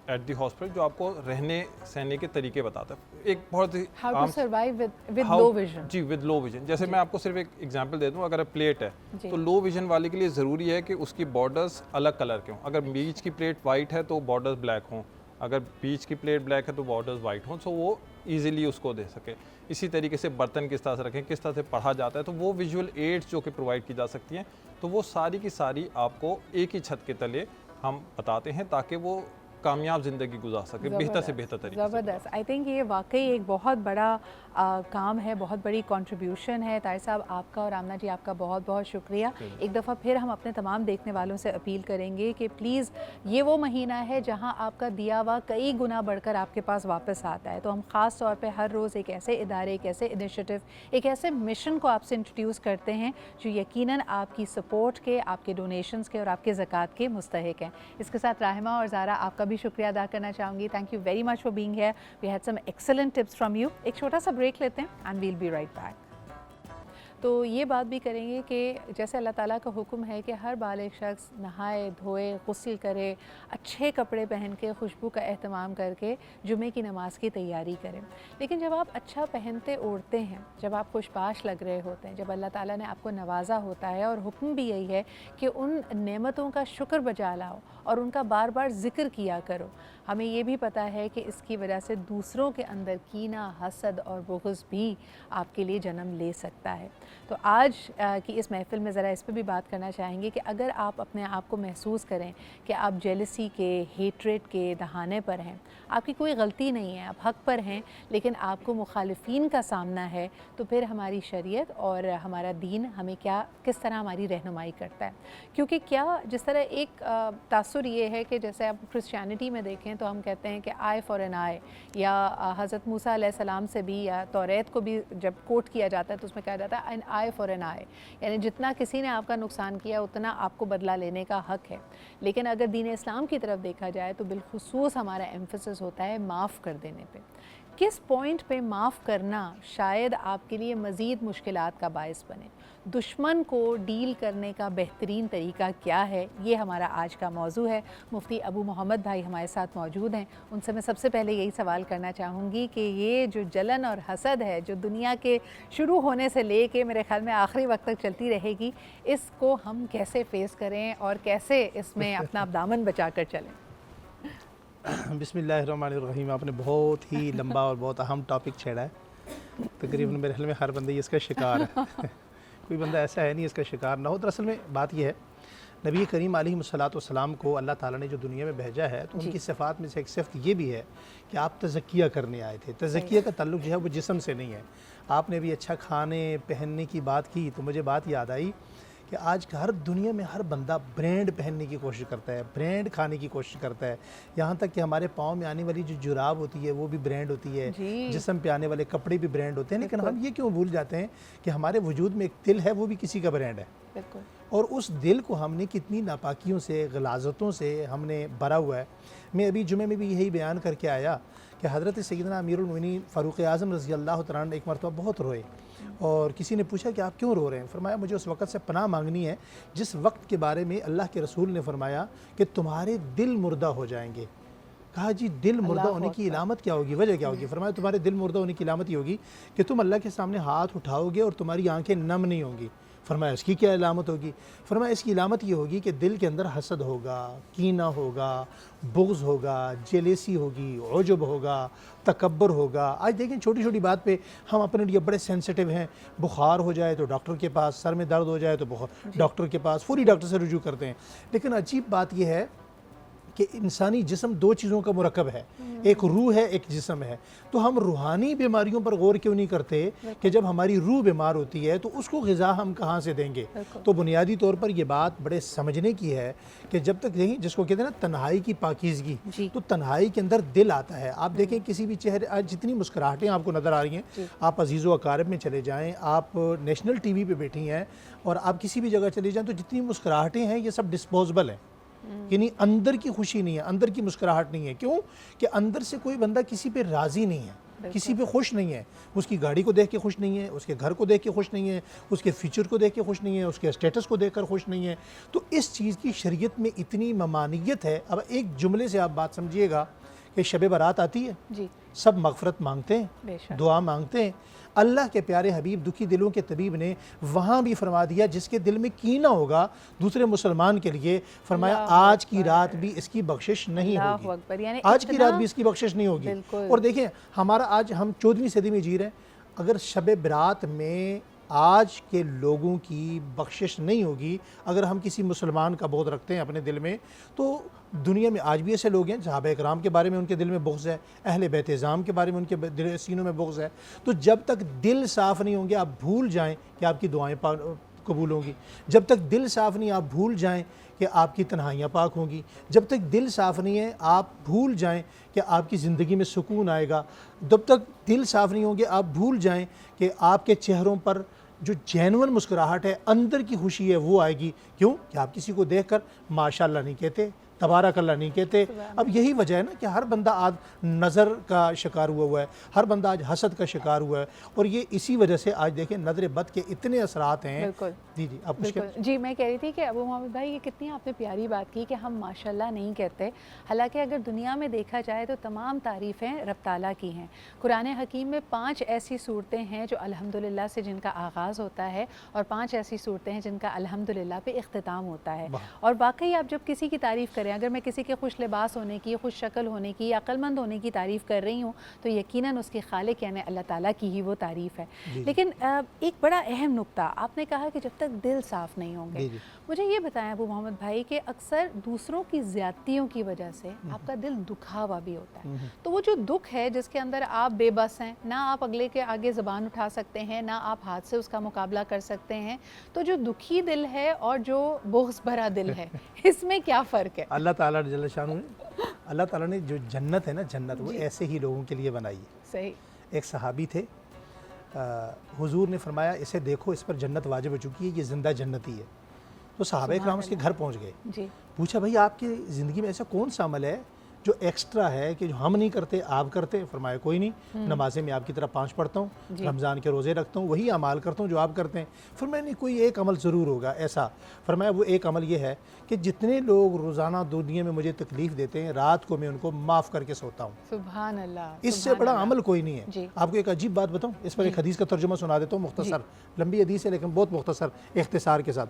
at the hospital जो आपको रहने सहने के तरीके बताता है। एक बहुत ही how to survive with How- low vision. जी, विद लो विजन। जैसे मैं आपको सिर्फ एक एग्जांपल दे दूं, अगर प्लेट है तो लो विजन वाले के लिए ज़रूरी है कि उसकी बॉर्डर्स अलग कलर के हों। अगर बीच की प्लेट वाइट है तो बॉर्डर्स ब्लैक हों, अगर बीच की प्लेट ब्लैक है तो बॉर्डर्स वाइट हों, सो वो ईजिली उसको दे सके। इसी तरीके से बर्तन किस तरह से रखें, किस तरह से पढ़ा जाता है, तो वो विजुअल एड्स जो कि प्रोवाइड की जा सकती हैं, तो वो सारी की सारी आपको एक ही छत के तले हम बताते हैं ताकि वो कामयाब ज़िंदगी गुजार सके बेहतर से बेहतर तरीके से। ज़बरदस्त। आई थिंक ये वाकई एक बहुत बड़ा काम है, बहुत बड़ी कंट्रीब्यूशन है। ताहिर साहब आपका और आमना जी आपका बहुत बहुत शुक्रिया। एक दफ़ा फिर हम अपने तमाम देखने वालों से अपील करेंगे कि प्लीज़ ये वो महीना है जहां आपका दिया हुआ कई गुना बढ़कर आपके पास वापस आता है। तो हम ख़ास तौर पे हर रोज़ एक ऐसे इदारे, एक ऐसे इनिशिएटिव, एक ऐसे मिशन को आपसे इंट्रोड्यूस करते हैं जो यकीनन आपकी सपोर्ट के, आपके डोनेशंस के और आपके ज़कात के मुस्तहिक हैं। इसके साथ राहिमा और ज़ारा आपका भी शुक्रिया अदा करना चाहूँगी। Thank you very much for being here. We had some excellent tips from you. एक छोटा सा ब्रेक लेते हैं and we'll be right back. तो ये बात भी करेंगे कि जैसे अल्लाह ताला का हुक्म है कि हर बालिग शख्स नहाए धोए, गुस्ल करे, अच्छे कपड़े पहन के, खुशबू का एहतमाम करके जुमे की नमाज़ की तैयारी करें। लेकिन जब आप अच्छा पहनते ओढ़ते हैं, जब आप खुशबाश लग रहे होते हैं, जब अल्लाह ताला ने आपको नवाजा होता है और हुक्म भी यही है कि उन नेमतों का शुक्र बजा लाओ और उनका बार बार ज़िक्र किया करो। हमें ये भी पता है कि इसकी वजह से दूसरों के अंदर कीना, हसद और बुग़्ज़ भी आपके लिए जन्म ले सकता है। तो आज की इस महफ़िल में ज़रा इस पर भी बात करना चाहेंगे कि अगर आप अपने आप को महसूस करें कि आप जेलसी के, हेट्रेड के दहाने पर हैं, आपकी कोई गलती नहीं है, आप हक़ पर हैं, लेकिन आपको मुखालिफिन का सामना है, तो फिर हमारी शरीयत और हमारा दीन हमें किस तरह हमारी रहनुमाई करता है। क्योंकि क्या जिस तरह एक तासुर ये है कि जैसे आप क्रिश्चियनिटी में देखें तो हम कहते हैं कि आई फॉर एन आई, या हज़रत मूसा अलैहिस्सलाम से भी या तौरेत को भी जब कोट किया जाता है तो उसमें कहा जाता है एन आई फॉर एन आई, यानी जितना किसी ने आपका नुकसान किया उतना आपको बदला लेने का हक़ है। लेकिन अगर दीन इस्लाम की तरफ देखा जाए तो बिलखुसूस हमारा एम्फसिस होता है माफ़ कर देने पे। किस पॉइंट पे माफ़ करना शायद आपके लिए मज़ीद मुश्किलात का बायस बने, दुश्मन को डील करने का बेहतरीन तरीका क्या है, ये हमारा आज का मौजू है। मुफ्ती अबू मोहम्मद भाई हमारे साथ मौजूद हैं। उनसे मैं सबसे पहले यही सवाल करना चाहूँगी कि ये जो जलन और हसद है जो दुनिया के शुरू होने से ले के मेरे ख्याल में आखिरी वक्त तक चलती रहेगी, इसको हम कैसे फेस करें और कैसे इसमें अपना दामन बचा कर चलें? बिस्मिल्लाहिर्रहमानिर्रहीम। आपने बहुत ही लंबा और बहुत अहम टॉपिक छेड़ा है। तकरीबन मेरे ख्याल में हर बंदा इसका शिकार है कोई बंदा ऐसा है नहीं इसका शिकार ना हो। दरअसल में बात यह है, नबी करीम अलैहिस्सलाम को अल्लाह ताला ने जो दुनिया में भेजा है तो उनकी सिफ़ात में से एक सिफ़त ये भी है कि आप तज़किया करने आए थे। तज़किया का ताल्लुक़ जो है वो जिस्म से नहीं है। आपने भी अच्छा खाने पहनने की बात की तो मुझे बात याद आई कि आज हर दुनिया में हर बंदा ब्रांड पहनने की कोशिश करता है, ब्रांड खाने की कोशिश करता है। यहाँ तक कि हमारे पाँव में आने वाली जो जुराब होती है वो भी ब्रांड होती है, जिस्म पे आने वाले कपड़े भी ब्रांड होते हैं। लेकिन हम ये क्यों भूल जाते हैं कि हमारे वजूद में एक दिल है, वो भी किसी का ब्रांड है। और उस दिल को हमने कितनी नापाकियों से, गलाजतों से हमने भरा हुआ है। मैं अभी जुमे में भी यही बयान करके आया कि हज़रत सैयदना अमीरुल मोमिनीन फ़ारूक़ आज़म रज़ी अल्लाह तआला अन्हु एक मरतबा बहुत रोए और किसी ने पूछा कि आप क्यों रो रहे हैं? फरमाया मुझे उस वक़्त से पनाह मांगनी है जिस वक्त के बारे में अल्लाह के रसूल ने फरमाया कि तुम्हारे दिल मुर्दा हो जाएंगे। कहा जी दिल मुर्दा होने की इलामत क्या होगी, वजह क्या होगी? फरमाया तुम्हारे दिल मुर्दा होने की इलामत ये होगी कि तुम अल्लाह के सामने हाथ उठाओगे और तुम्हारी आंखें नम नहीं होंगी। फरमाया इसकी क्या इलामत होगी? फरमाया इसकी इलामत ये होगी कि दिल के अंदर हसद होगा, कीना होगा, बुग़्ज़ होगा, जेलेसी होगी, उजुब होगा, तकब्बर होगा। आज देखें छोटी छोटी बात पे हम अपने लिए बड़े सेंसिटिव हैं। बुखार हो जाए तो डॉक्टर के पास, सर में दर्द हो जाए तो डॉक्टर के पास, फौरी डॉक्टर से रुजू करते हैं। लेकिन अजीब बात यह है कि इंसानी जिस्म दो चीज़ों का मुरक्कब है, एक रूह है, एक जिस्म है। तो हम रूहानी बीमारियों पर गौर क्यों नहीं करते कि जब हमारी रूह बीमार होती है तो उसको ग़िज़ा हम कहाँ से देंगे? तो बुनियादी तौर पर यह बात बड़े समझने की है कि जब तक नहीं, जिसको कहते हैं ना तन्हाई की पाकीज़गी, तो तन्हाई के अंदर दिल आता है। आप देखें किसी भी चेहरे, आज जितनी मुस्कुराहटें आपको नज़र आ रही हैं, आप अजीज़ व अकारिब में चले जाएँ, आप नेशनल TV पे बैठी हैं और आप किसी भी जगह चले जाएँ तो जितनी मुस्कुराहटें हैं ये सब डिस्पोजेबल हैं। यानी अंदर की खुशी नहीं है, अंदर की मुस्कुराहट नहीं है। क्यों? कि अंदर से कोई बंदा किसी पे राज़ी नहीं है। किसी पे खुश नहीं है, उसकी गाड़ी को देख के खुश नहीं है, उसके घर को देख के खुश नहीं है, उसके फ्यूचर को देख के खुश नहीं है, उसके स्टेटस को देख कर खुश नहीं है। तो इस चीज़ की शरीयत में इतनी ममानियत है। अब एक जुमले से आप बात समझिएगा कि शब बारात आती है, जी सब मगफरत मांगते हैं, बेशक। दुआ मांगते हैं। अल्लाह के प्यारे हबीब दुखी दिलों के तबीब ने वहाँ भी फरमा दिया, जिसके दिल में कीना होगा दूसरे मुसलमान के लिए, फरमाया आज की रात भी इसकी बख्शिश नहीं अल्लाहु होगी, अकबर, यानी आज की इतना- रात भी इसकी बख्शिश नहीं होगी। बिल्कुल। और देखिए हमारा आज हम 14वीं सदी में जी रहे हैं, अगर शब बरात में आज के लोगों की बख्शिश नहीं होगी, अगर हम किसी मुसलमान का बहुत रखते हैं अपने दिल में, तो दुनिया में आज भी ऐसे लोग हैं सहाबा इकराम के बारे में उनके दिल में बुग़्ज़ है, अहले बैत इज़ाम के बारे में उनके सीनों में बुग़्ज़ है। तो जब तक दिल साफ़ नहीं होंगे, आप भूल जाएं कि आपकी दुआएं कबूल होंगी। जब तक दिल साफ़ नहीं, आप भूल जाएं कि आपकी तन्हाइयाँ पाक होंगी। जब तक दिल साफ़ नहीं है, आप भूल जाएं कि आपकी ज़िंदगी में सुकून आएगा। जब तक दिल साफ़ नहीं होंगे, आप भूल जाएं कि आपके चेहरों पर जो जेन्युइन मुस्कुराहट है, अंदर की खुशी है, वो आएगी। क्यों? कि आप किसी को देखकर माशाअल्लाह नहीं कहते, तबारक अल्लाह नहीं कहते। अब यही वजह है ना कि हर बंदा आज नज़र का शिकार हुआ है, हर बंदा आज हसद का शिकार हुआ है, और ये इसी वजह से आज देखें नज़र बद के इतने असरात हैं। बिल्कुल जी जी, आप कुछ बिल्कुल जी, मैं कह रही थी कि अबू मोहम्मद भाई ये कितनी आपने प्यारी बात की कि हम माशाल्लाह नहीं कहते। हालांकि अगर दुनिया में देखा जाए तो तमाम तारीफ़ें रब ताला की हैं। कुरान हकीम में 5 ऐसी सूरतें हैं जो अल्हम्दुलिल्लाह से जिनका आगाज़ होता है, और 5 ऐसी सूरतें हैं जिनका अल्हम्दुलिल्लाह पे इख्तिताम होता है। और वाकई आप जब किसी की तारीफ़ करें, अगर मैं किसी के खुश लिबास होने की, खुश शक्ल होने की या अक्लमंद होने की तारीफ़ कर रही हूँ, तो यकीनन उसके खालिक यानी अल्लाह ताला की ही वो तारीफ़ है। लेकिन एक बड़ा अहम नुक्ता आपने कहा कि जब तक दिल साफ़ नहीं होंगे। जी, जी। मुझे ये बताएं अबू मोहम्मद भाई कि अक्सर दूसरों की ज़्यादतियों की वजह से आपका दिल दुखा हुआ भी होता है। तो वो जो दुख है जिसके अंदर आप बेबस हैं, ना आप अगले के आगे ज़बान उठा सकते हैं, ना आप हाथ से उसका मुकाबला कर सकते हैं, तो जो दुखी दिल है और जो बुग़्ज़ भरा दिल है, इसमें क्या फ़र्क है? अल्लाह ताला जल्ल शानु ने, अल्लाह ताला ने जो जन्नत है ना, जन्नत वो ऐसे ही लोगों के लिए बनाई है। सही। एक सहाबी थे, हुजूर ने फरमाया इसे देखो, इस पर जन्नत वाजिब हो चुकी है, ये ज़िंदा जन्नती है। तो सहाबा इकराम उसके घर पहुंच गए, जी पूछा भाई आपकी ज़िंदगी में ऐसा कौन सा अमल है जो एक्स्ट्रा है कि जो हम नहीं करते आप करते? फरमाया कोई नहीं, नमाज़ें मैं आपकी तरह 5 पढ़ता हूँ, रमज़ान के रोज़े रखता हूँ, वही अमाल करता हूँ जो आप करते हैं। फरमाया नहीं, कोई एक अमल ज़रूर होगा ऐसा। फरमाया वो एक अमल ये है कि जितने लोग रोज़ाना दुनिया में मुझे तकलीफ़ देते हैं, रात को मैं उनको माफ़ करके सोता हूँ। सुभान अल्लाह। इससे बड़ा अमल कोई नहीं जी। है। आपको एक अजीब बात बताऊँ, इस पर एक हदीस का तर्जुमा सुना देता हूँ, मुख्तसर, लंबी हदीस है लेकिन बहुत मुख्तसर इख्तिसार के साथ।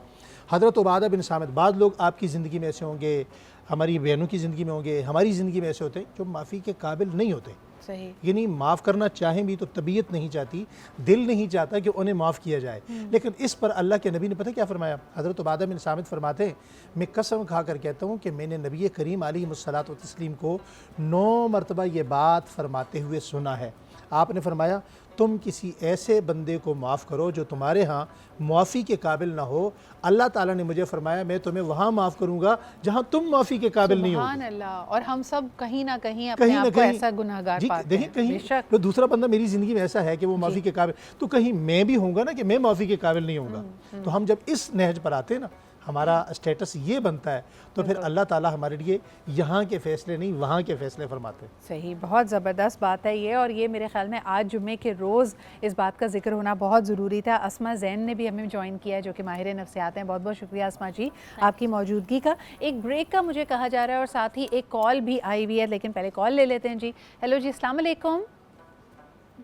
हज़रत उबादा बिन सामित, बाद लोग आपकी ज़िंदगी में ऐसे होंगे, हमारी बहनों की ज़िंदगी में होंगे, हमारी ज़िंदगी में ऐसे होते हैं जो माफ़ी के काबिल नहीं होते। सही। यानी माफ़ करना चाहें भी तो तबीयत नहीं चाहती, दिल नहीं चाहता कि उन्हें माफ़ किया जाए। लेकिन इस पर अल्लाह के नबी ने पता क्या फरमाया? हज़रत उबादा बिन सामित फरमाते हैं, मैं कसम खा कर कहता हूँ कि मैंने नबी करीम अलैहिस्सलातु व तस्लीम को 9 मरतबा ये बात फरमाते हुए सुना है। आपने फरमाया तुम किसी ऐसे बंदे को माफ़ करो जो तुम्हारे यहाँ माफ़ी के काबिल ना हो, अल्लाह ताला ने मुझे फरमाया मैं तुम्हें वहाँ माफ़ करूँगा जहाँ तुम माफ़ी के काबिल नहीं सुभान हो। अल्लाह। और हम सब कहीं ना कहीं अपने कहीं आप ना को कहीं ऐसा गुनाहगार जी, पाते देखिए हैं। कहीं बेशक। तो दूसरा बंदा मेरी ज़िंदगी में ऐसा है कि वो माफ़ी के काबिल, तो कहीं मैं भी होऊंगा ना कि मैं माफ़ी के काबिल नहीं होऊंगा। तो हम जब इस नहज पर आते हैं ना, हमारा स्टेटस ये बनता है, तो फिर अल्लाह ताला हमारे लिए यहाँ के फ़ैसले नहीं वहाँ के फ़ैसले फरमाते हैं। सही, बहुत ज़बरदस्त बात है ये, और ये मेरे ख्याल में आज जुम्मे के रोज़ इस बात का जिक्र होना बहुत ज़रूरी था। अस्मा जैन ने भी हमें ज्वाइन किया है, जो कि माहिर नफ्सियात हैं। बहुत बहुत शुक्रिया अस्मा जी आपकी मौजूदगी का। एक ब्रेक का मुझे कहा जा रहा है और साथ ही एक कॉल भी आई हुई है, लेकिन पहले कॉल ले लेते हैं जी। हेलो जी, अस्सलाम वालेकुम।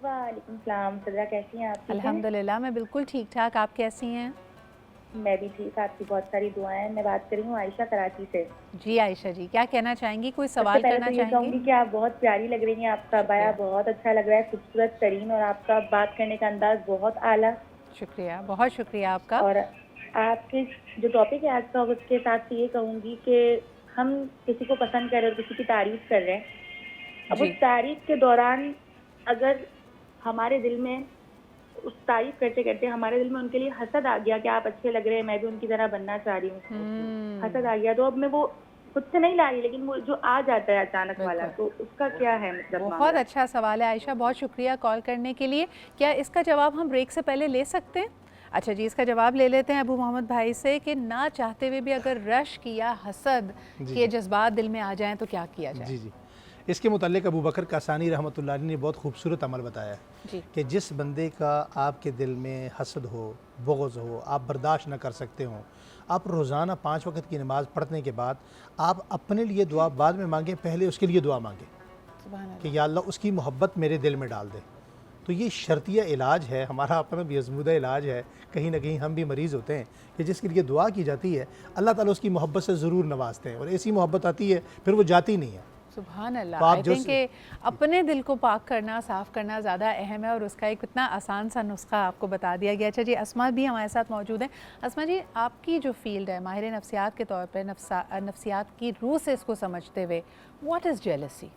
वालेकुम सलाम। सदरा कैसी हैं आप? अल्हम्दुलिल्लाह मैं बिल्कुल ठीक ठाक, आप कैसी हैं? मैं भी ठीक, आपकी बहुत सारी दुआएं। मैं बात कर रही हूँ आयशा कराची से। जी आयशा जी, क्या कहना चाहेंगी, कोई सबसे सवाल पहले करना तो ये चाहेंगी? कहूँगी कि आप बहुत प्यारी लग रही हैं, आपका बाया बहुत अच्छा लग रहा है, खूबसूरत तरीन, और आपका बात करने का अंदाज बहुत आला। शुक्रिया, बहुत शुक्रिया आपका। और आपके जो टॉपिक है आज का, उसके साथ ये कहूँगी कि हम किसी को पसंद कर रहे हैं और किसी की तारीफ कर रहे हैं, अब जी। उस तारीफ के दौरान अगर हमारे दिल में उस तारीफ करते करते हमारे दिल में उनके लिए हसद आ गया कि आप अच्छे लग रहे हैं, मैं भी उनकी तरह बनना चाह रही हूँ, हसद आ गया, तो अब मैं वो खुद से नहीं ला रही, लेकिन वो जो आ जाता है अचानक वाला, तो उसका क्या है मतलब? बहुत अच्छा सवाल है आयशा, बहुत शुक्रिया कॉल करने के लिए। क्या इसका जवाब हम ब्रेक से पहले ले सकते हैं? अच्छा जी, इसका जवाब ले लेते हैं अबू मोहम्मद भाई से कि ना चाहते हुए भी अगर रश्क या हसद के जज्बात दिल में आ जाएं तो क्या किया जाए? जी जी, इसके मुतल्लिक़ अबू बकर कासानी रहमतुल्लाह अलैह ने बहुत खूबसूरत अमल बताया जी। कि जिस बंदे का आपके दिल में हसद हो, बुग़्ज़ हो, आप बर्दाश्त न कर सकते हो, आप रोज़ाना 5 वक्त की नमाज़ पढ़ने के बाद आप अपने लिए दुआ बाद में मांगें, पहले उसके लिए दुआ मांगें कि या अल्लाह उसकी मोहब्बत मेरे दिल में डाल दे। तो ये शर्तिया इलाज है, हमारा अपना भी आज़मूदा इलाज है। कहीं ना कहीं हम भी मरीज़ होते हैं कि जिसके लिए दुआ की जाती है अल्लाह ताला उसकी मोहब्बत से ज़रूर नवाजते हैं, और ऐसी मोहब्बत आती है फिर वो जाती नहीं है। सुभान अल्लाह। तो आप आई जो थिंक कि अपने दिल को पाक करना, साफ़ करना ज़्यादा अहम है, और उसका एक इतना आसान सा नुस्खा आपको बता दिया गया। अच्छा जी, अस्मा भी हमारे साथ मौजूद हैं। अस्मा जी, आपकी जो फील्ड है माहिर नफ्सियात के तौर पर, नफ्सियात की रूह से इसको समझते हुए, व्हाट इज़ जेलसी?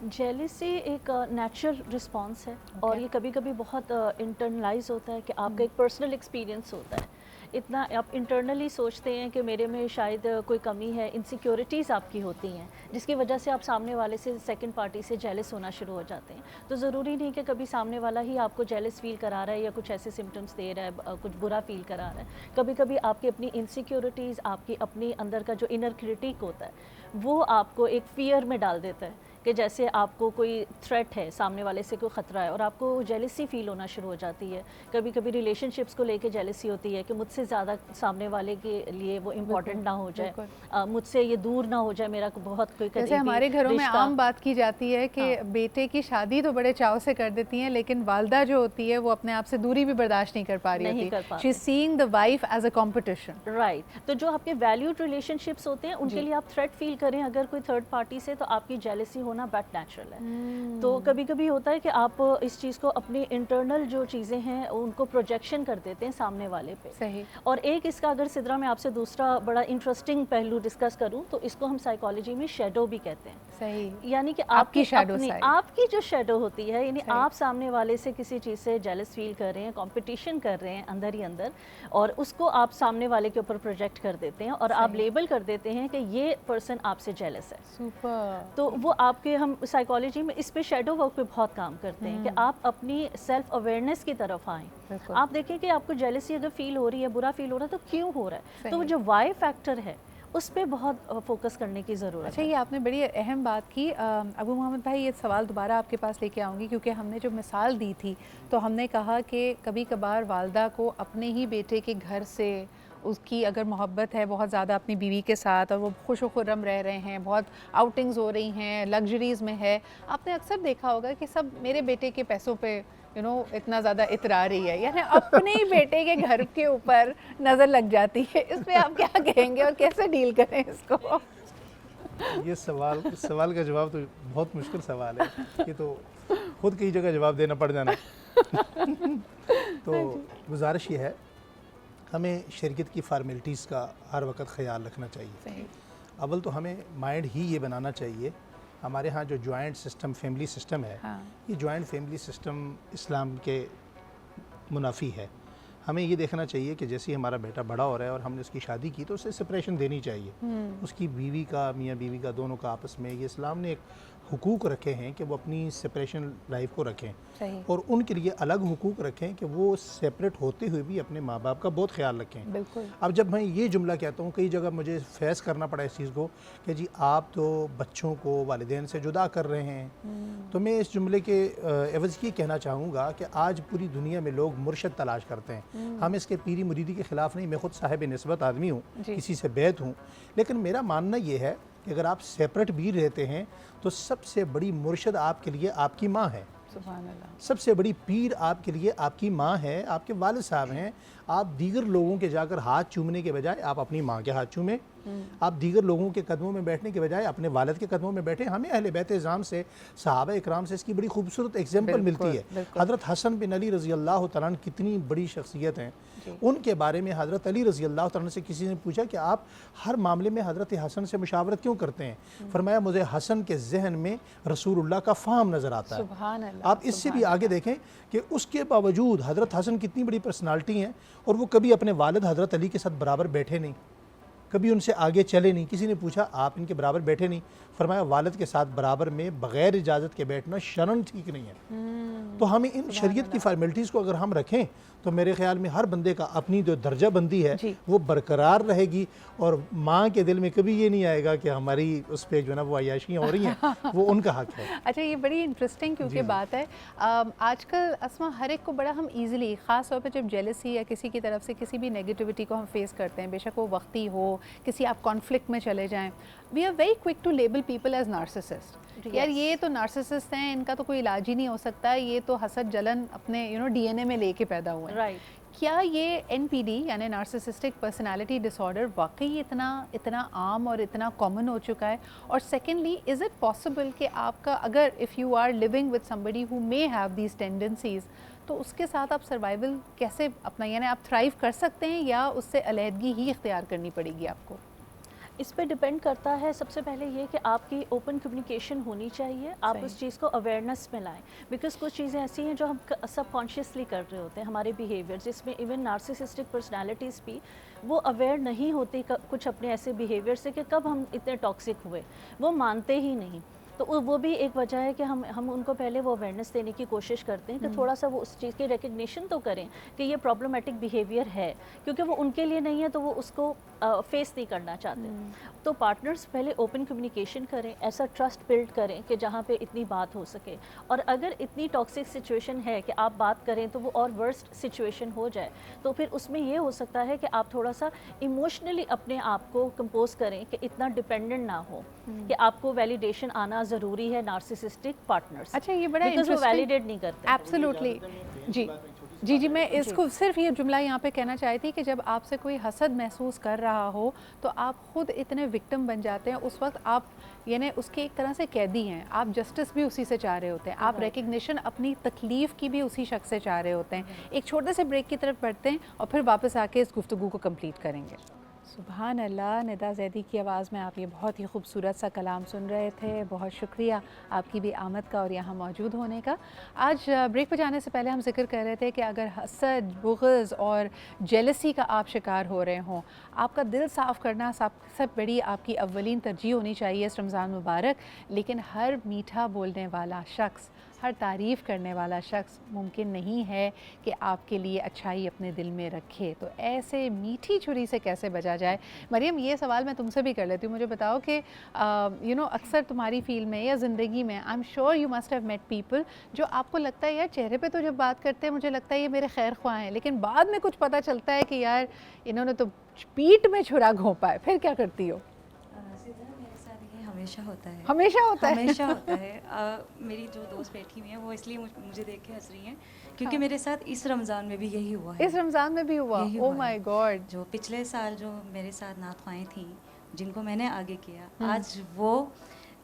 जेलसी एक नेचुरल रिस्पॉन्स है और ये कभी कभी बहुत इंटरनलाइज होता है कि आपका एक पर्सनल एक्सपीरियंस होता है। इतना आप इंटरनली सोचते हैं कि मेरे में शायद कोई कमी है, इनसिक्योरिटीज़ आपकी होती हैं जिसकी वजह से आप सामने वाले से, सेकंड पार्टी से जेलस होना शुरू हो जाते हैं। तो ज़रूरी नहीं कि कभी सामने वाला ही आपको जेलस फील करा रहा है या कुछ ऐसे सिम्टम्स दे रहा है, कुछ बुरा फील करा रहा है। कभी कभी आपकी अपनी इनसिक्योरिटीज़, आपकी अपनी अंदर का जो इनर क्रिटिक होता है वो आपको एक फ़ियर में डाल देता है कि जैसे आपको कोई थ्रेट है, सामने वाले से कोई ख़तरा है, और आपको जेलसी फील होना शुरू हो जाती है। कभी कभी रिलेशनशिप्स को लेके जेलसी होती है कि मुझसे ज़्यादा सामने वाले के लिए वो इम्पोर्टेंट ना हो जाए, मुझसे ये दूर ना हो जाए मेरा बहुत कोई करीबी जैसे हमारे घरों में रिश्ता। आम बात की जाती है कि बेटे की शादी तो बड़े चाव से कर देती हैं, लेकिन वालदा जो होती है वो अपने आप से दूरी भी बर्दाश्त नहीं कर पा रही नहीं होती। कर पाती। She is seeing the wife as a competition. Right. तो जो आपके वैल्यूड रिलेशनशिप्स होते हैं उनके लिए आप थ्रेट फील करें अगर कोई थर्ड पार्टी से, तो आपकी जेलसी होना बैट नेचुरल है। तो कभी कभी होता है कि आप इस चीज़ को, अपनी इंटरनल जो चीज़ें हैं उनको प्रोजेक्शन कर देते हैं सामने वाले पे। सही। और एक इसका, अगर सिद्रा मैं आपसे दूसरा बड़ा इंटरेस्टिंग पहलू डिस्कस करूं तो इसको हम साइकोलॉजी में शेडो भी कहते हैं। सही। यानी कि आपकी shadow अपनी, side। आपकी जो शेडो होती है, यानी सही। आप सामने वाले से किसी चीज़ से जेलस फील कर रहे हैं, कंपटीशन कर रहे हैं अंदर ही अंदर, और उसको आप सामने वाले के ऊपर प्रोजेक्ट कर देते हैं और आप लेबल कर देते हैं कि ये पर्सन आपसे जेलस है। सुपर। तो वो आपके, हम साइकोलॉजी में इस पे शेडो वर्क पे बहुत काम करते हैं कि आप अपनी सेल्फ अवेयरनेस की तरफ आएँ। आप देखें कि आपको जेलसी अगर फील हो रही है, बुरा फील हो रहा है, तो क्यों हो रहा है, तो वो जो वाई फैक्टर है उस पर बहुत फोकस करने की ज़रूरत है। अच्छा, ये आपने बड़ी अहम बात की। अबू मोहम्मद भाई, ये सवाल दोबारा आपके पास लेके आऊँगी, क्योंकि हमने जो मिसाल दी थी तो हमने कहा कि कभी कभार वालदा को अपने ही बेटे के घर से उसकी अगर मोहब्बत है बहुत ज़्यादा अपनी बीवी के साथ, और वो खुश खुर्रम रह रहे हैं, बहुत आउटिंग्स हो रही हैं, लग्जरीज़ में है, आपने अक्सर देखा होगा कि सब मेरे बेटे के पैसों पे इतना ज़्यादा इतरा रही है, यानी अपने ही बेटे के घर के ऊपर नज़र लग जाती है। इस पर आप क्या कहेंगे और कैसे डील करें इसको? ये सवाल का जवाब तो बहुत मुश्किल सवाल है, ये तो खुद कई जगह जवाब देना पड़ जाना। तो गुजारिश ये है, हमें शरीयत की फार्मेलिटीज़ का हर वक्त ख्याल रखना चाहिए। अव्वल तो हमें माइंड ही ये बनाना चाहिए, हमारे यहाँ जो जॉइंट सिस्टम, फैमिली सिस्टम है, ये जॉइंट फैमिली सिस्टम इस्लाम के मुनाफी है। हमें ये देखना चाहिए कि जैसे ही हमारा बेटा बड़ा हो रहा है और हमने उसकी शादी की तो उसे सेपरेशन देनी चाहिए। उसकी बीवी का, मियाँ बीवी का, दोनों का आपस में, ये इस्लाम ने एक हुकूक रखे हैं कि वो अपनी सेपरेशन लाइफ को रखें, और उनके लिए अलग हुकूक रखें कि वो सेपरेट होते हुए भी अपने माँ बाप का बहुत ख्याल रखें। बिल्कुल। अब जब मैं ये जुमला कहता हूँ, कई जगह मुझे फेस करना पड़ा इस चीज़ को कि जी आप तो बच्चों को वालिदैन से जुदा कर रहे हैं, तो मैं इस जुमले के एवज़ ये कहना चाहूँगा कि आज पूरी दुनिया में लोग मुर्शद तलाश करते हैं। हम इसके पीरी मुरीदी के ख़िलाफ़ नहीं, मैं ख़ुद साहिब निस्बत आदमी हूँ, किसी से बैत हूँ, लेकिन मेरा मानना ये है कि अगर आप सेपरेट भी रहते हैं तो सबसे बड़ी मुर्शद आपके लिए आपकी माँ है। सुभान अल्लाह। सबसे बड़ी पीर आपके लिए आपकी माँ है, आपके वालिद साहब हैं। आप दीगर लोगों के जाकर हाथ चूमने के बजाय आप अपनी माँ के हाथ चूमें, आप दीगर लोगों के कदमों में बैठने के बजाय अपने वालिद के कदमों में बैठे। हमें अहले बैत इज़ाम से, सहाबा इकराम से इसकी बड़ी खूबसूरत एग्जाम्पल मिलती है। हज़रत हसन बिन अली रज़ी अल्लाह तआला अन्हु कितनी बड़ी शख्सियत हैं, उनके बारे में हज़रत अली रज़ी अल्लाह तआला अन्हु से किसी ने पूछा कि आप हर मामले में हज़रत हसन से मुशावरत क्यों करते हैं? फरमाया मुझे हसन के जहन में रसूलुल्लाह का फ़ाहम नज़र आता है। सुभान अल्लाह। आप इससे भी आगे देखें कि उसके बावजूद हज़रत हसन कितनी बड़ी पर्सनालिटी हैं और वो कभी अपने वालिद हज़रत अली के साथ बराबर बैठे नहीं, कभी उनसे आगे चले नहीं। किसी ने पूछा आप इनके बराबर बैठे नहीं, फरमाया वालिद के साथ बराबर में बग़ैर इजाज़त के बैठना शरन ठीक नहीं है। तो हमें इन शरीयत की फॉर्मेलिटीज़ को अगर हम रखें तो मेरे ख्याल में हर बंदे का अपनी जो दर्जा बंदी है वो बरकरार रहेगी, और माँ के दिल में कभी ये नहीं आएगा कि हमारी उस पर जो है ना वो अयाशियाँ हो रही हैं, वो उनका हक है। अच्छा, ये बड़ी इंटरेस्टिंग क्योंकि बात है आजकल अस्मा हर एक को बड़ा हम इजीली, ख़ास तौर पे जब जेलसी या किसी की तरफ से किसी भी नेगेटिविटी को हम फेस करते हैं, बेशक वो वक्ती हो, किसी आप कॉन्फ्लिक्ट में चले जाएं, we are very quick to label people as narcissist. यार ये तो नार्सिसिस्ट हैं, इनका तो कोई इलाज ही नहीं हो सकता, ये तो हसद जलन अपने डीएनए में लेके पैदा हुए हैं। राइट। क्या ये एनपीडी यानी नार्सिसिस्टिक पर्सनालिटी डिसऑर्डर वाकई इतना आम और इतना कॉमन हो चुका है? और सेकेंडली, इज़ इट पॉसिबल कि आपका अगर if you are living with somebody who may have these tendencies, तो उसके साथ आप सर्वाइवल कैसे अपना, यानी आप थ्राइव कर सकते हैं या उससे अलहदगी ही इख्तियार करनी पड़ेगी आपको? इस पे डिपेंड करता है सबसे पहले ये कि आपकी ओपन कम्युनिकेशन होनी चाहिए, आप उस चीज़ को अवेयरनेस में लाएं, बिकॉज कुछ चीज़ें ऐसी हैं जो हम सबकॉन्शियसली कर रहे होते हैं, हमारे बिहेवियर, जिसमें इवन नार्सिसिस्टिक पर्सनालिटीज़ भी वो अवेयर नहीं होती कुछ अपने ऐसे बिहेवियर से कि कब हम इतने टॉक्सिक हुए, वो मानते ही नहीं। तो वो भी एक वजह है कि हम उनको पहले वो अवेयरनेस देने की कोशिश करते हैं कि थोड़ा सा वो उस चीज़ की रिकग्निशन तो करें कि ये प्रॉब्लमेटिक बिहेवियर है, क्योंकि वो उनके लिए नहीं है तो वो उसको फेस नहीं करना चाहते। तो पार्टनर्स पहले ओपन कम्युनिकेशन करें, ऐसा ट्रस्ट बिल्ड करें कि जहाँ पे इतनी बात हो सके, और अगर इतनी टॉक्सिक सिचुएशन है कि आप बात करें तो वो और वर्स्ट सिचुएशन हो जाए, तो फिर उसमें ये हो सकता है कि आप थोड़ा सा इमोशनली अपने आप को कंपोज करें कि इतना डिपेंडेंट ना हो, कि आपको वैलिडेशन आना ज़रूरी है नार्सिसिस्टिक पार्टनर्स। अच्छा, ये बड़ा बिकॉज़ वो वैलिडेट नहीं करते। एब्सोल्युटली। जी, मैं इसको सिर्फ ये जुमला यहाँ पे कहना चाहती थी कि जब आपसे कोई हसद महसूस कर रहा हो तो आप खुद इतने विक्टिम बन जाते हैं, उस वक्त आप यानी उसके एक तरह से कैदी हैं, आप जस्टिस भी उसी से चाह रहे होते हैं, आप रिकग्निशन अपनी तकलीफ़ की भी उसी शख्स से चाह रहे होते हैं। एक छोटे से ब्रेक की तरफ बढ़ते हैं और फिर वापस आके इस गुफ्तगू को कंप्लीट करेंगे। सुभान अल्लाह, निदा ज़ैदी की आवाज़ में आप ये बहुत ही खूबसूरत सा कलाम सुन रहे थे। बहुत शुक्रिया आपकी भी आमद का और यहाँ मौजूद होने का। आज ब्रेक पर जाने से पहले हम जिक्र कर रहे थे कि अगर हसद, बुग़्ज़ और जेलसी का आप शिकार हो रहे हों, आपका दिल साफ़ करना सबसे बड़ी आपकी अव्वलीन तरजीह होनी चाहिए इस रमज़ान मुबारक। लेकिन हर मीठा बोलने वाला शख्स, हर तारीफ़ करने वाला शख्स मुमकिन नहीं है कि आपके लिए अच्छाई अपने दिल में रखे। तो ऐसे मीठी छुरी से कैसे बचा जाए? मरियम, ये सवाल मैं तुमसे भी कर लेती हूँ। मुझे बताओ कि अक्सर तुम्हारी फील्ड में या ज़िंदगी में I am sure you must have met people जो आपको लगता है यार चेहरे पे तो जब बात करते हैं मुझे लगता है ये मेरे खैर ख्वाह हैं, लेकिन बाद में कुछ पता चलता है कि यार इन्होंने तो पीठ में छुरा घोंपा है, फिर क्या करती हो? हमेशा होता है, हमेशा होता है, हमेशा होता है। मेरी जो दोस्त बैठी हुई हैं वो इसलिए मुझे देख के हंस रही हैं क्योंकि मेरे साथ इस रमज़ान में भी यही हुआ है। इस रमज़ान में भी हुआ? Oh my God. जो पिछले साल जो मेरे साथ नात ख्वाएँ थी जिनको मैंने आगे किया, आज वो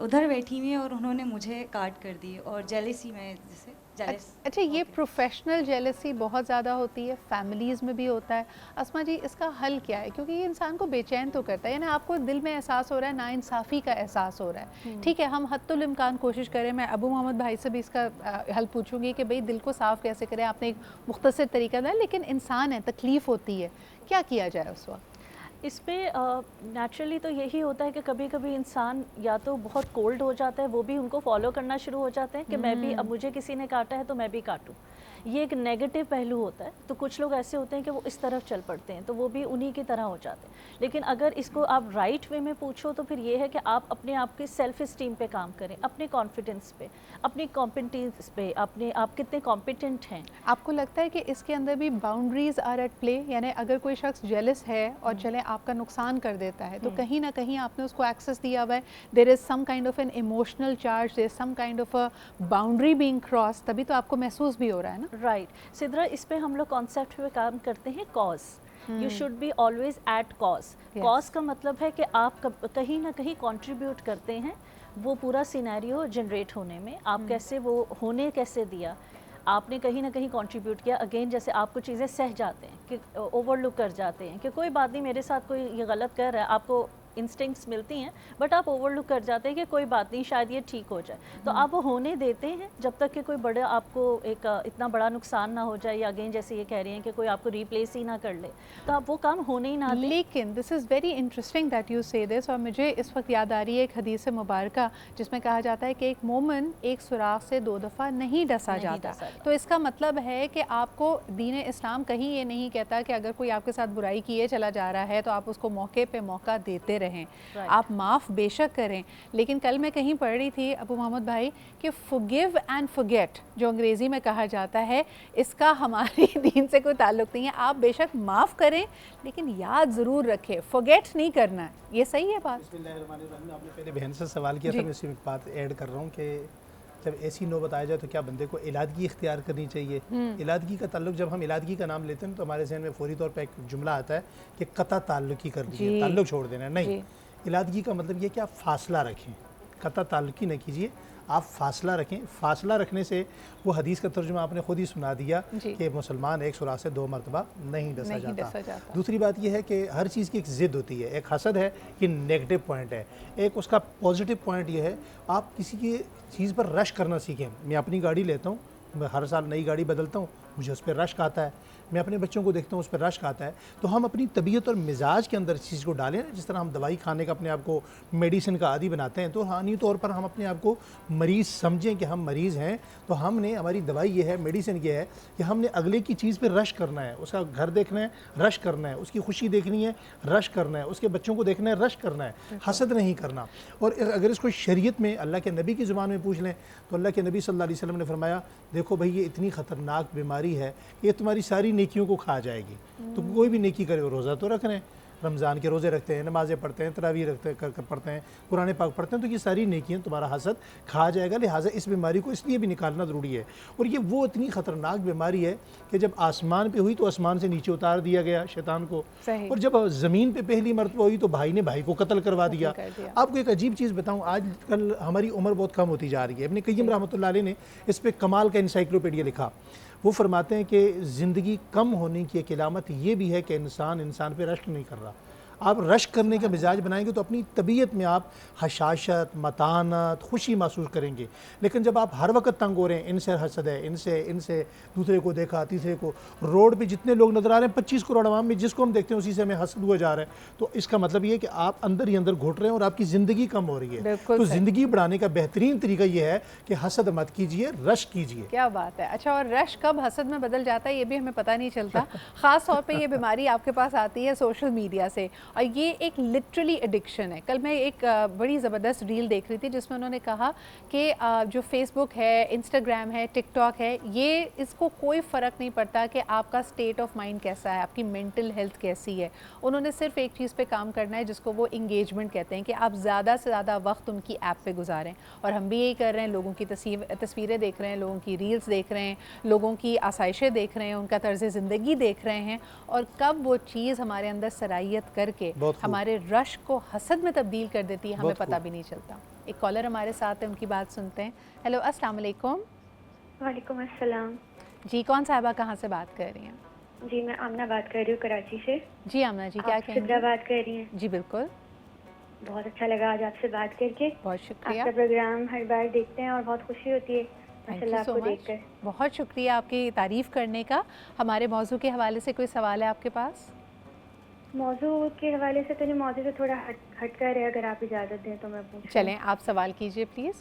उधर बैठी हुई हैं और उन्होंने मुझे काट कर दी, और जेलसी में जैसे अच्छा, ये प्रोफेशनल जेलसी बहुत ज़्यादा होती है, फैमिलीज़ में भी होता है। अस्मा जी, इसका हल क्या है? क्योंकि ये इंसान को बेचैन तो करता है, यानी आपको दिल में एहसास हो रहा है, नाइंसाफ़ी का एहसास हो रहा है। ठीक है, हम हद्दुल इम्कान कोशिश करें, मैं अबू मोहम्मद भाई से भी इसका हल पूछूंगी कि भाई दिल को साफ़ कैसे करें, आपने एक मुख्तसर तरीका दिया, लेकिन इंसान है, तकलीफ़ होती है, क्या किया जाए उस वक्त? इस पे नेचुरली तो यही होता है कि कभी कभी इंसान या तो बहुत कोल्ड हो जाता है, वो भी उनको फॉलो करना शुरू हो जाते हैं कि मैं भी, अब मुझे किसी ने काटा है तो मैं भी काटूं। ये एक नेगेटिव पहलू होता है। तो कुछ लोग ऐसे होते हैं कि वो इस तरफ चल पड़ते हैं, तो वो भी उन्हीं की तरह हो जाते हैं। लेकिन अगर इसको आप राइट वे में पूछो तो फिर ये है कि आप अपने आप की सेल्फ इस्टीम पे काम करें, अपने कॉन्फिडेंस पे, अपनी कॉम्पिटेंस पे, अपने आप कितने कॉम्पिटेंट हैं। आपको लगता है कि इसके अंदर भी बाउंड्रीज आर एट प्ले? यानी अगर कोई शख्स जेलस है और चले आपका नुकसान कर देता है तो कहीं ना कहीं आपने उसको एक्सेस दिया हुआ है, there is some kind of an emotional charge, there is some kind of a boundary being cross, तभी तो आपको महसूस भी हो रहा है ना? राइट सिद्रा, इस पे हम लोग कॉन्सेप्ट पे काम करते हैं, cause. You should be always at cause. Cause का मतलब है कि आप कहीं ना कहीं कंट्रीब्यूट करते हैं वो पूरा सिनेरियो जनरेट होने में। आप कैसे वो होने कैसे दिया, आपने कहीं ना कहीं कंट्रीब्यूट किया। अगेन, जैसे आप कुछ चीज़ें सह जाते हैं कि ओवरलुक कर जाते हैं कि कोई बात नहीं, मेरे साथ कोई ये गलत कर रहा है, आपको इंस्टिंक्ट्स मिलती हैं, बट आप ओवरलुक कर जाते हैं कि कोई बात नहीं, शायद ये ठीक हो जाए, तो आप वो होने देते हैं जब तक कि कोई बड़ा आपको एक इतना बड़ा नुकसान ना हो जाए, या अगेन जैसे ये कह रही हैं कि कोई आपको रिप्लेस ही ना कर ले, तो आप वो काम होने ही ना दें। लेकिन this is very interesting that you से दिस, और मुझे इस वक्त याद आ रही है एक हदीस मुबारक जिसमें कहा जाता है कि एक मोमिन एक सुराख से 2 दफ़ा नहीं डसा जाता। तो इसका मतलब है कि आपको दीन इस्लाम कहीं ये नहीं कहता कि अगर कोई आपके साथ बुराई किए चला जा रहा है तो आप उसको मौके पे मौका देते रहें, आप माफ़ बेशक करें। लेकिन कल मैं कहीं पढ़ रही थी अबू मोहम्मद भाई कि फॉरगिव एंड फॉरगेट जो अंग्रेज़ी में कहा जाता है, इसका हमारे दीन से कोई ताल्लुक़ नहीं है। आप बेशक माफ़ करें लेकिन याद ज़रूर रखें, फॉरगेट नहीं करना है। ये सही है बात? आपने पहले बहन से सवाल किया था, मैं इसमें एक बात ऐड कर रहा हूँ कि जब ऐसी नौबत आ जाए तो क्या बंदे को इलादगी इख्तियार करनी चाहिए। इलादगी का ताल्लुक, जब हम इलादगी का नाम लेते हैं तो हमारे जहन में फौरी तौर पर एक जुमला आता है कि कता ताल्लुकी कर दीजिए, ताल्लुक छोड़ देना। नहीं, इलादगी का मतलब ये कि आप फासला रखें, कता ताल्लुकी न कीजिए, आप फासला रखें। फासला रखने से वो हदीस का तर्जुमा आपने खुद ही सुना दिया कि मुसलमान एक सुराख से 2 मरतबा नहीं डसा जाता। दूसरी बात यह है कि हर चीज़ की एक ज़िद होती है। एक हसद है कि नेगेटिव पॉइंट है, एक उसका पॉजिटिव पॉइंट ये है आप किसी की चीज़ पर रश करना सीखें। मैं अपनी गाड़ी लेता हूँ, मैं हर साल नई गाड़ी बदलता हूँ, मुझे उस पर रश्क आता है। मैं अपने बच्चों को देखता हूँ उस पर रश्क आता है। तो हम अपनी तबीयत और मिजाज के अंदर इस चीज़ को डालें, जिस तरह हम दवाई खाने का अपने आप को मेडिसिन का आदी बनाते हैं, तो हानि तौर पर हम अपने आप को मरीज़ समझें कि हम मरीज़ हैं। तो हमने, हमारी दवाई ये है, मेडिसिन ये है कि हमने अगले की चीज़ पर रश करना है, उसका घर देखना है, रश करना है, उसकी खुशी देखनी है, रश करना है, उसके बच्चों को देखना है, रश करना है, हसद नहीं करना। और अगर इसको शरीयत में अल्लाह के नबी की ज़ुबान में पूछ लें तो अल्लाह के नबी सल्लल्लाहु अलैहि वसल्लम ने फरमाया, देखो भाई ये इतनी ख़तरनाक बीमारी है, ये तुम्हारी सारी नेकियों को खा जाएगी। तो कोई भी नेकी करे, रोज़ा तो रख रहे हैं, रमज़ान के रोज़े रखते हैं, नमाज़ें पढ़ते हैं, तरावी रखते हैं, पढ़ते हैं, कुरान पाक पढ़ते हैं, तो ये सारी नेकियां तुम्हारा हसद खा जाएगा। लिहाजा इस बीमारी को इसलिए भी निकालना ज़रूरी है। और ये वो इतनी ख़तरनाक बीमारी है कि जब आसमान पे हुई तो आसमान से नीचे उतार दिया गया शैतान को, और जब ज़मीन पे पहली मरतबा हुई तो भाई ने भाई को कत्ल करवा दिया। आपको एक अजीब चीज़ बताऊँ, आज कल हमारी उम्र बहुत कम होती जा रही है। इब्न क़य्यिम रहमतुल्लाह अलैह ने इस पर कमाल का इंसाइक्लोपीडिया लिखा। वो फरमाते हैं कि ज़िंदगी कम होने की एक इलामत ये भी है कि इंसान पे रश्क नहीं कर रहा। आप रश्क करने का मिजाज बनाएंगे तो अपनी तबीयत में आप हशाशत, मतानत, खुशी महसूस करेंगे। लेकिन जब आप हर वक्त तंग हो रहे हैं, इनसे हसद है, इनसे दूसरे को देखा, तीसरे को, रोड पे जितने लोग नज़र आ रहे हैं 25 करोड़ आवाम में जिसको हम देखते हैं उसी से हमें हसद हुआ जा रहा है, तो इसका मतलब ये है कि आप अंदर ही अंदर घुट रहे हैं और आपकी ज़िंदगी कम हो रही है। तो ज़िंदगी बढ़ाने का बेहतरीन तरीका ये है कि हसद मत कीजिए, रश्क कीजिए। क्या बात है। अच्छा, और रश्क कब हसद में बदल जाता है ये भी हमें पता नहीं चलता। ख़ास तौर पे ये बीमारी आपके पास आती है सोशल मीडिया से, और ये एक लिटरली एडिक्शन है। कल मैं एक बड़ी ज़बरदस्त रील देख रही थी जिसमें उन्होंने कहा कि जो फेसबुक है, इंस्टाग्राम है, टिकटॉक है, ये इसको कोई फ़र्क नहीं पड़ता कि आपका स्टेट ऑफ माइंड कैसा है, आपकी मेंटल हेल्थ कैसी है। उन्होंने सिर्फ एक चीज़ पे काम करना है जिसको वो इंगेजमेंट कहते हैं, कि आप ज़्यादा से ज़्यादा वक्त उनकी ऐप पे गुजारें। और हम भी यही कर रहे हैं, लोगों की तस्वीरें देख रहे हैं, लोगों की रील्स देख रहे हैं, लोगों की आसाइशें देख रहे हैं, उनका तर्ज़ ज़िंदगी देख रहे हैं, और कब वो चीज़ हमारे अंदर सराहियत करके हमारे रश्क को हसद में तब्दील कर देती है, हमें पता भी नहीं चलता। एक कॉलर हमारे साथ है, उनकी बात सुनते हैं। हेलो, अस्सलाम वालेकुम। वालेकुम अस्सलाम जी, कौन साहिबा कहाँ से बात कर रही हैं? जी, मैं आमना बात कर रही हूँ कराची से। जी आमना जी, क्या कहेंगे? सिद्रा बात कर रही हैं। जी बिल्कुल, बहुत अच्छा लगा आज आपसे बात करके। बहुत शुक्रिया। आपका प्रोग्राम हर बार देखते हैं और बहुत खुशी होती है माशाल्लाह आपको देखकर। बहुत शुक्रिया आपकी तारीफ़ करने का। हमारे मौजू के हवाले से कोई सवाल है आपके पास? मौजू के हवाले से तो नहीं, मौजू से थोड़ा हटकर है, अगर आप इजाज़त दें तो मैं पूछूं। चलें, आप सवाल कीजिए प्लीज़।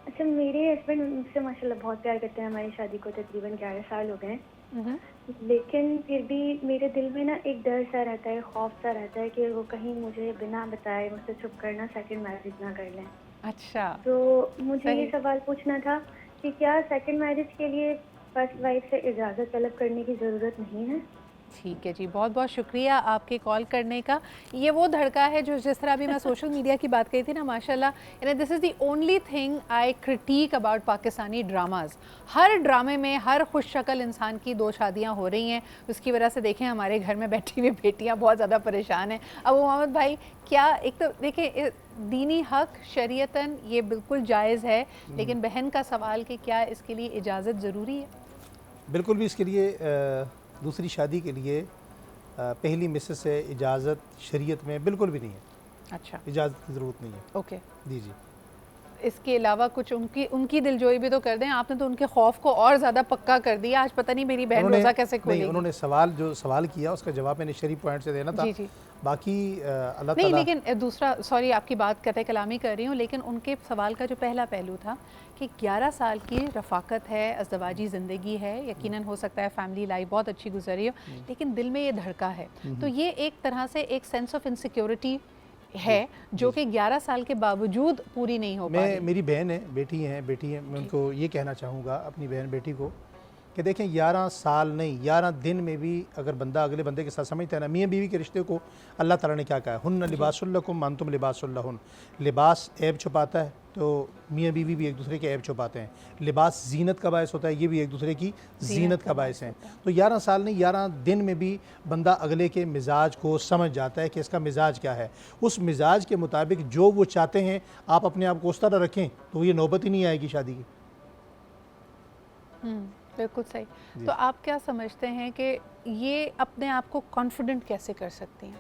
अच्छा, मेरे हस्बैंड मुझसे माशाल्लाह बहुत प्यार करते हैं। हमारी शादी को तकरीबन 11 साल हो गए हैं, लेकिन फिर भी मेरे दिल में ना एक डर सा रहता है, खौफ सा रहता है कि वो कहीं मुझे बिना बताए मुझसे छुप कर ना सेकेंड मैरिज ना कर लें। अच्छा, तो मुझे ये सवाल पूछना था कि क्या सेकेंड मैरिज के लिए फर्स्ट वाइफ से इजाज़त तलब करने की ज़रूरत नहीं है? ठीक है जी, बहुत बहुत शुक्रिया आपके कॉल करने का। ये वो धड़का है जो, जिस तरह अभी मैं सोशल मीडिया की बात कही थी ना, माशाल्लाह, यानी this is the only thing I critic about Pakistani dramas. हर ड्रामे में हर खुश शक्ल इंसान की 2 शादियाँ हो रही हैं, उसकी वजह से देखें हमारे घर में बैठी हुई बेटियाँ बहुत ज़्यादा परेशान हैं। अब मोहम्मद भाई, क्या एक तो देखें दीनी हक शरीयतन ये बिल्कुल जायज़ है, लेकिन बहन का सवाल कि क्या इसके लिए इजाज़त ज़रूरी है? बिल्कुल भी इसके लिए दूसरी शादी के लिए पहली मिसेस से इजाज़त शरीयत में बिल्कुल भी नहीं है। अच्छा, इजाज़त की ज़रूरत नहीं है। ओके। जी जी। इसके अलावा कुछ उनकी दिलजोई भी तो कर दें, आपने तो उनके खौफ को और ज़्यादा पक्का कर दिया। आज पता नहीं मेरी बहन रोज़ा कैसे खोलेगी। नहीं, उन्होंने सवाल किया, उसका जवाब मैंने शरीफ पॉइंट से देना था। जी जी। बाकी अल्लाह नहीं, ताला लेकिन दूसरा, सॉरी आपकी बात कतई कलामी कर रही हूँ, लेकिन उनके सवाल का जो पहला पहलू था कि 11 साल की रफ़ाकत है, अज़दवाजी ज़िंदगी है, यकीनन हो सकता है फैमिली लाइफ बहुत अच्छी गुजरी हो, लेकिन दिल में ये धड़का है, तो ये एक तरह से एक सेंस ऑफ इनसिक्योरिटी है जो कि 11 साल के बावजूद पूरी नहीं हो पा रही। मेरी बहन है, बेटी है, मैं उनको ये कहना चाहूँगा, अपनी बहन बेटी को, कि देखें 11 साल नहीं, 11 दिन में भी अगर बंदा अगले बंदे के साथ समझता है ना, मियाँ बीवी के रिश्ते को अल्लाह ताला ने क्या कहा है, हुन्ना लिबासुल लकुम अंतुम लिबासुल लहुन। लिबास ऐब छुपाता है, तो मियाँ बीवी भी एक दूसरे के ऐब छुपाते हैं। लिबास जीनत का बायस होता है, ये भी एक दूसरे की जीनत का बायस है। तो 11 साल नहीं, 11 दिन में भी बंदा अगले के मिजाज को समझ जाता है कि इसका मिजाज क्या है। उस मिजाज के मुताबिक जो वो चाहते हैं आप अपने आप को उस तरह रखें तो ये नौबत ही नहीं आएगी शादी की। बिल्कुल सही। तो आप क्या समझते हैं कि ये अपने आप को कॉन्फिडेंट कैसे कर सकती हैं?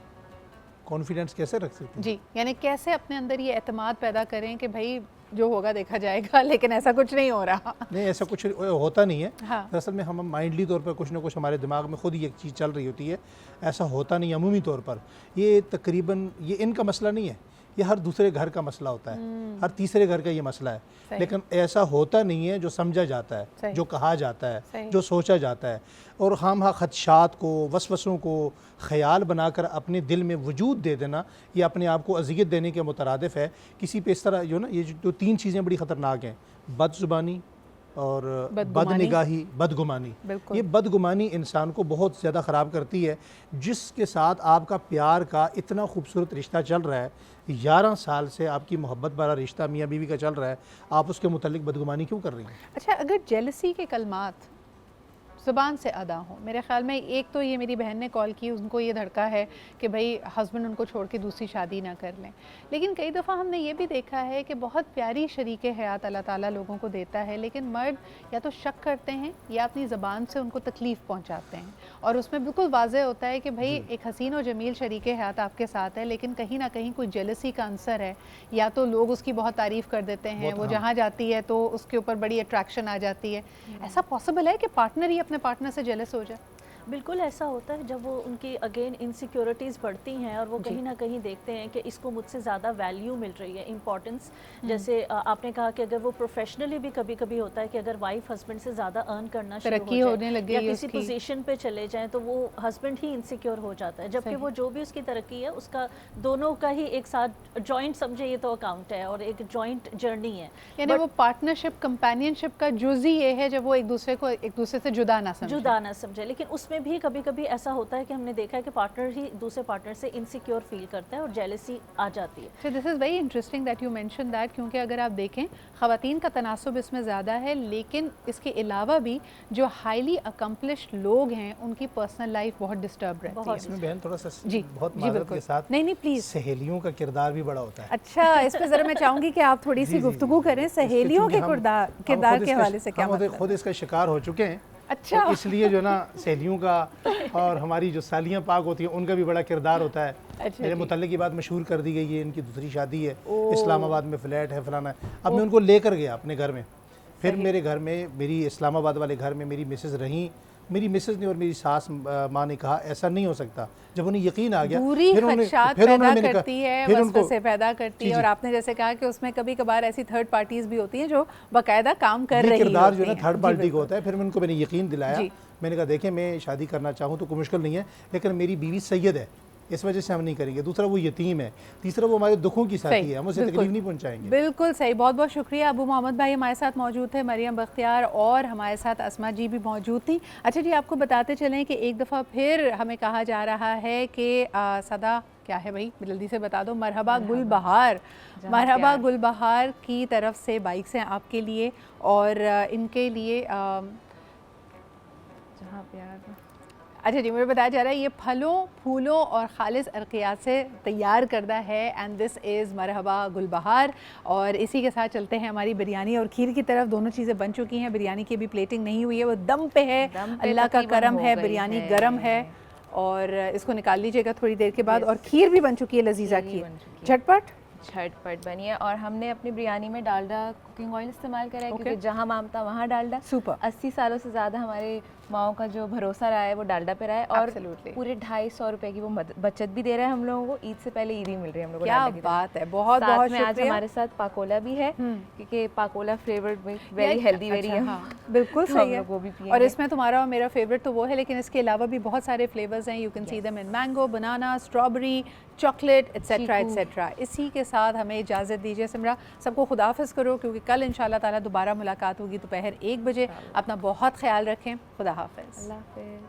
कॉन्फिडेंस कैसे रख सकते हैं? जी, यानी कैसे अपने अंदर ये एतमाद पैदा करें कि भाई जो होगा देखा जाएगा, लेकिन ऐसा कुछ नहीं हो रहा। नहीं, ऐसा कुछ होता नहीं है। हाँ। दरअसल में हम माइंडली तौर पर कुछ ना कुछ हमारे दिमाग में खुद ही एक चीज़ चल रही होती है, ऐसा होता नहीं अमूमी तौर पर। ये तकरीबन ये इनका मसला नहीं है, ये हर दूसरे घर का मसला होता है, हर तीसरे घर का ये मसला है। लेकिन ऐसा होता नहीं है जो समझा जाता है, जो कहा जाता है, जो सोचा जाता है। और हम खदशात को, वसवसों को ख्याल बनाकर अपने दिल में वजूद दे देना, ये अपने आप को अज़ियत देने के मुतरादिफ है। किसी पे इस तरह जो ना, ये जो 3 चीज़ें बड़ी ख़तरनाक हैं, बदज़ुबानी और बदनिगाही, बदगुमानी। ये बदगुमानी इंसान को बहुत ज़्यादा ख़राब करती है। जिसके साथ आपका प्यार का इतना खूबसूरत रिश्ता चल रहा है, 11 साल से आपकी मोहब्बत वाला रिश्ता मियाँ बीवी का चल रहा है, आप उसके मुतालिक बदगुमानी क्यों कर रही हैं? अच्छा, अगर जेलसी के कलमात ज़ुबान से अदा हो, मेरे ख्याल में एक तो ये मेरी बहन ने कॉल की, उनको ये धड़का है कि भाई हस्बैंड उनको छोड़ के दूसरी शादी ना कर लें। लेकिन कई दफ़ा हमने ये भी देखा है कि बहुत प्यारी शरीके हयात अल्लाह ताला लोगों को देता है, लेकिन मर्द या तो शक करते हैं या अपनी ज़बान से उनको तकलीफ़ पहुँचाते हैं। और उसमें बिल्कुल वाज़ेह होता है कि भाई एक हसीन और जमील शरीके हयात आपके साथ है, लेकिन कहीं ना कहीं कोई जेलसी का आंसर है, या तो लोग उसकी बहुत तारीफ़ कर देते हैं, वो जहाँ जाती है तो उसके ऊपर बड़ी अट्रैक्शन आ जाती है। ऐसा पॉसिबल है कि पार्टनर ही अपने पार्टनर से जेलस हो जाए? बिल्कुल ऐसा होता है, जब वो उनकी अगेन इनसिक्योरिटीज़ बढ़ती हैं और वो कहीं ना कहीं देखते हैं कि इसको मुझसे ज़्यादा वैल्यू मिल रही है, इम्पोर्टेंस। जैसे आपने कहा कि अगर वो प्रोफेशनली भी कभी कभी होता है कि अगर वाइफ हस्बैंड से ज़्यादा अर्न करना शुरू हो जाए या किसी पोजीशन पे चले जाएं तो वो हस्बैंड ही इनसिक्योर हो जाता है, जबकि वो जो भी उसकी तरक्की है उसका दोनों का ही एक साथ जॉइंट समझे ये तो अकाउंट है और एक जॉइंट जर्नी है। यानी वो पार्टनरशिप, कंपेनियनशिप का जुज़ ये है जब वो एक दूसरे से जुदा ना समझे। लेकिन उसमें भी कभी कभी ऐसा होता है कि हमने देखा है कि पार्टनर ही दूसरे पार्टनर से इनसिक्योर फील करता है और जेलसी आ जाती है। So this is very interesting that you mentioned that, क्योंकि अगर आप देखें ख़वातीन का तनासुब इसमें ज़्यादा है, लेकिन इसके अलावा भी जो हाईली अकम्पलिश्ड लोग हैं उनकी पर्सनल लाइफ बहुत डिस्टर्ब रहती है। इसमें बहन थोड़ा सा बहुत जी माजरत के साथ, नहीं प्लीज़, सहेलियों का किरदार भी बड़ा होता है। अच्छा, इस पे ज़रा मैं चाहूँगी कि आप थोड़ी सी गुफ्तगू करें, सहेलियों के किरदार के हवाले से क्या मतलब? खुद इसका शिकार हो चुके हैं। अच्छा, तो इसलिए जो ना सहेलियों का और हमारी जो सालियाँ पाक होती हैं उनका भी बड़ा किरदार होता है। मेरे मुताल्लिक़ ये बात मशहूर कर दी गई है, इनकी दूसरी शादी है, इस्लामाबाद में फ्लैट है, फलाना है। अब मैं उनको लेकर गया अपने घर में, फिर मेरे घर में, मेरी इस्लामाबाद वाले घर में मेरी मिसेज़ रहीं। मेरी मिसेज़ ने और मेरी सास माँ ने कहा ऐसा नहीं हो सकता। जब उन्हें यकीन आ गया, फिर पैदा करती है, वसवसे पैदा करती है। और आपने जैसे कहा कि उसमें कभी कभार ऐसी थर्ड पार्टीज भी होती हैं जो बाकायदा काम कर रही हैं। किरदार जो है थर्ड पार्टी का होता है। फिर मैंने यकीन दिलाया, मैंने कहा देखें मैं शादी करना चाहूँ तो कोई मुश्किल नहीं है, लेकिन मेरी बीवी सैयद है, इस वजह से हम नहीं करेंगे। दूसरा वो यतीम है, तीसरा वो हमारे दुखों की साथी है, हम उसे तकलीफ नहीं पहुंचाएंगे। बिल्कुल सही, बहुत बहुत शुक्रिया। अबू मोहम्मद भाई हमारे साथ मौजूद थे, मरियम बख्तियार और हमारे साथ अस्मा जी भी मौजूद थी। अच्छा जी, आपको बताते चलें कि एक दफ़ा फिर हमें कहा जा रहा है कि सदा क्या है भाई, जल्दी से बता दो। मरहबा गुलबहार, मरहबा गुलबहार की तरफ से बाइक्स हैं आपके लिए, और इनके लिए जहाँ प्यार। अच्छा जी, मुझे बताया जा रहा है ये फलों, फूलों और खालिस अर्कियात से तैयार करदा है, एंड दिस इज़ मरहबा गुलबहार। और इसी के साथ चलते हैं हमारी बिरयानी और खीर की तरफ। दोनों चीज़ें बन चुकी हैं, बिरयानी की भी प्लेटिंग नहीं हुई है, वो दम पे है, अल्लाह का करम है, बिरयानी गर्म है और इसको निकाल लीजिएगा थोड़ी देर के बाद। और खीर भी बन चुकी है, लजीजा खीर भी खीर, बन चुकी है। झटपट झटपट बनी है। और हमने अपनी बिरयानी में डालडा कुकिंग ऑयल इस्तेमाल करा है, Okay. क्योंकि जहाँ मामता वहाँ डालडा। सुपर। 80 सालों से ज़्यादा हमारे माओ का जो भरोसा रहा है वो डालडा पे रहा है, और Absolutely. पूरे 250 रुपए की वो बचत भी दे रहा है हम लोगों को। ईद से पहले ईद ही मिल रही है हम लोगों को क्या डालडा की तरफ। बात है, बहुत साथ बहुत में आज शुक्रिया। हमारे साथ पाकोला भी है, क्योंकि पाकोला फ्लेवर्ड में वेरी हेल्दी, वेरी अच्छा, हाँ, बिल्कुल तो सही हम है। लोग वो भी और पिएंगे। इसमें तुम्हारा और मेरा फेवरेट तो वो है, लेकिन इसके अलावा भी बहुत सारे फ्लेवर्स हैं। You can see them in mango, banana, strawberry, chocolate etcetera chikoo. Etcetera. इसी के साथ हमें इजाज़त दीजिए सिमरा, सबको खुदाफिज़ करो, क्योंकि कल इंशाल्लाह ताला दोबारा मुलाकात होगी दोपहर 1 बजे। अपना बहुत ख्याल रखें, खुदा हाफिज़। अल्लाह हाफिज़।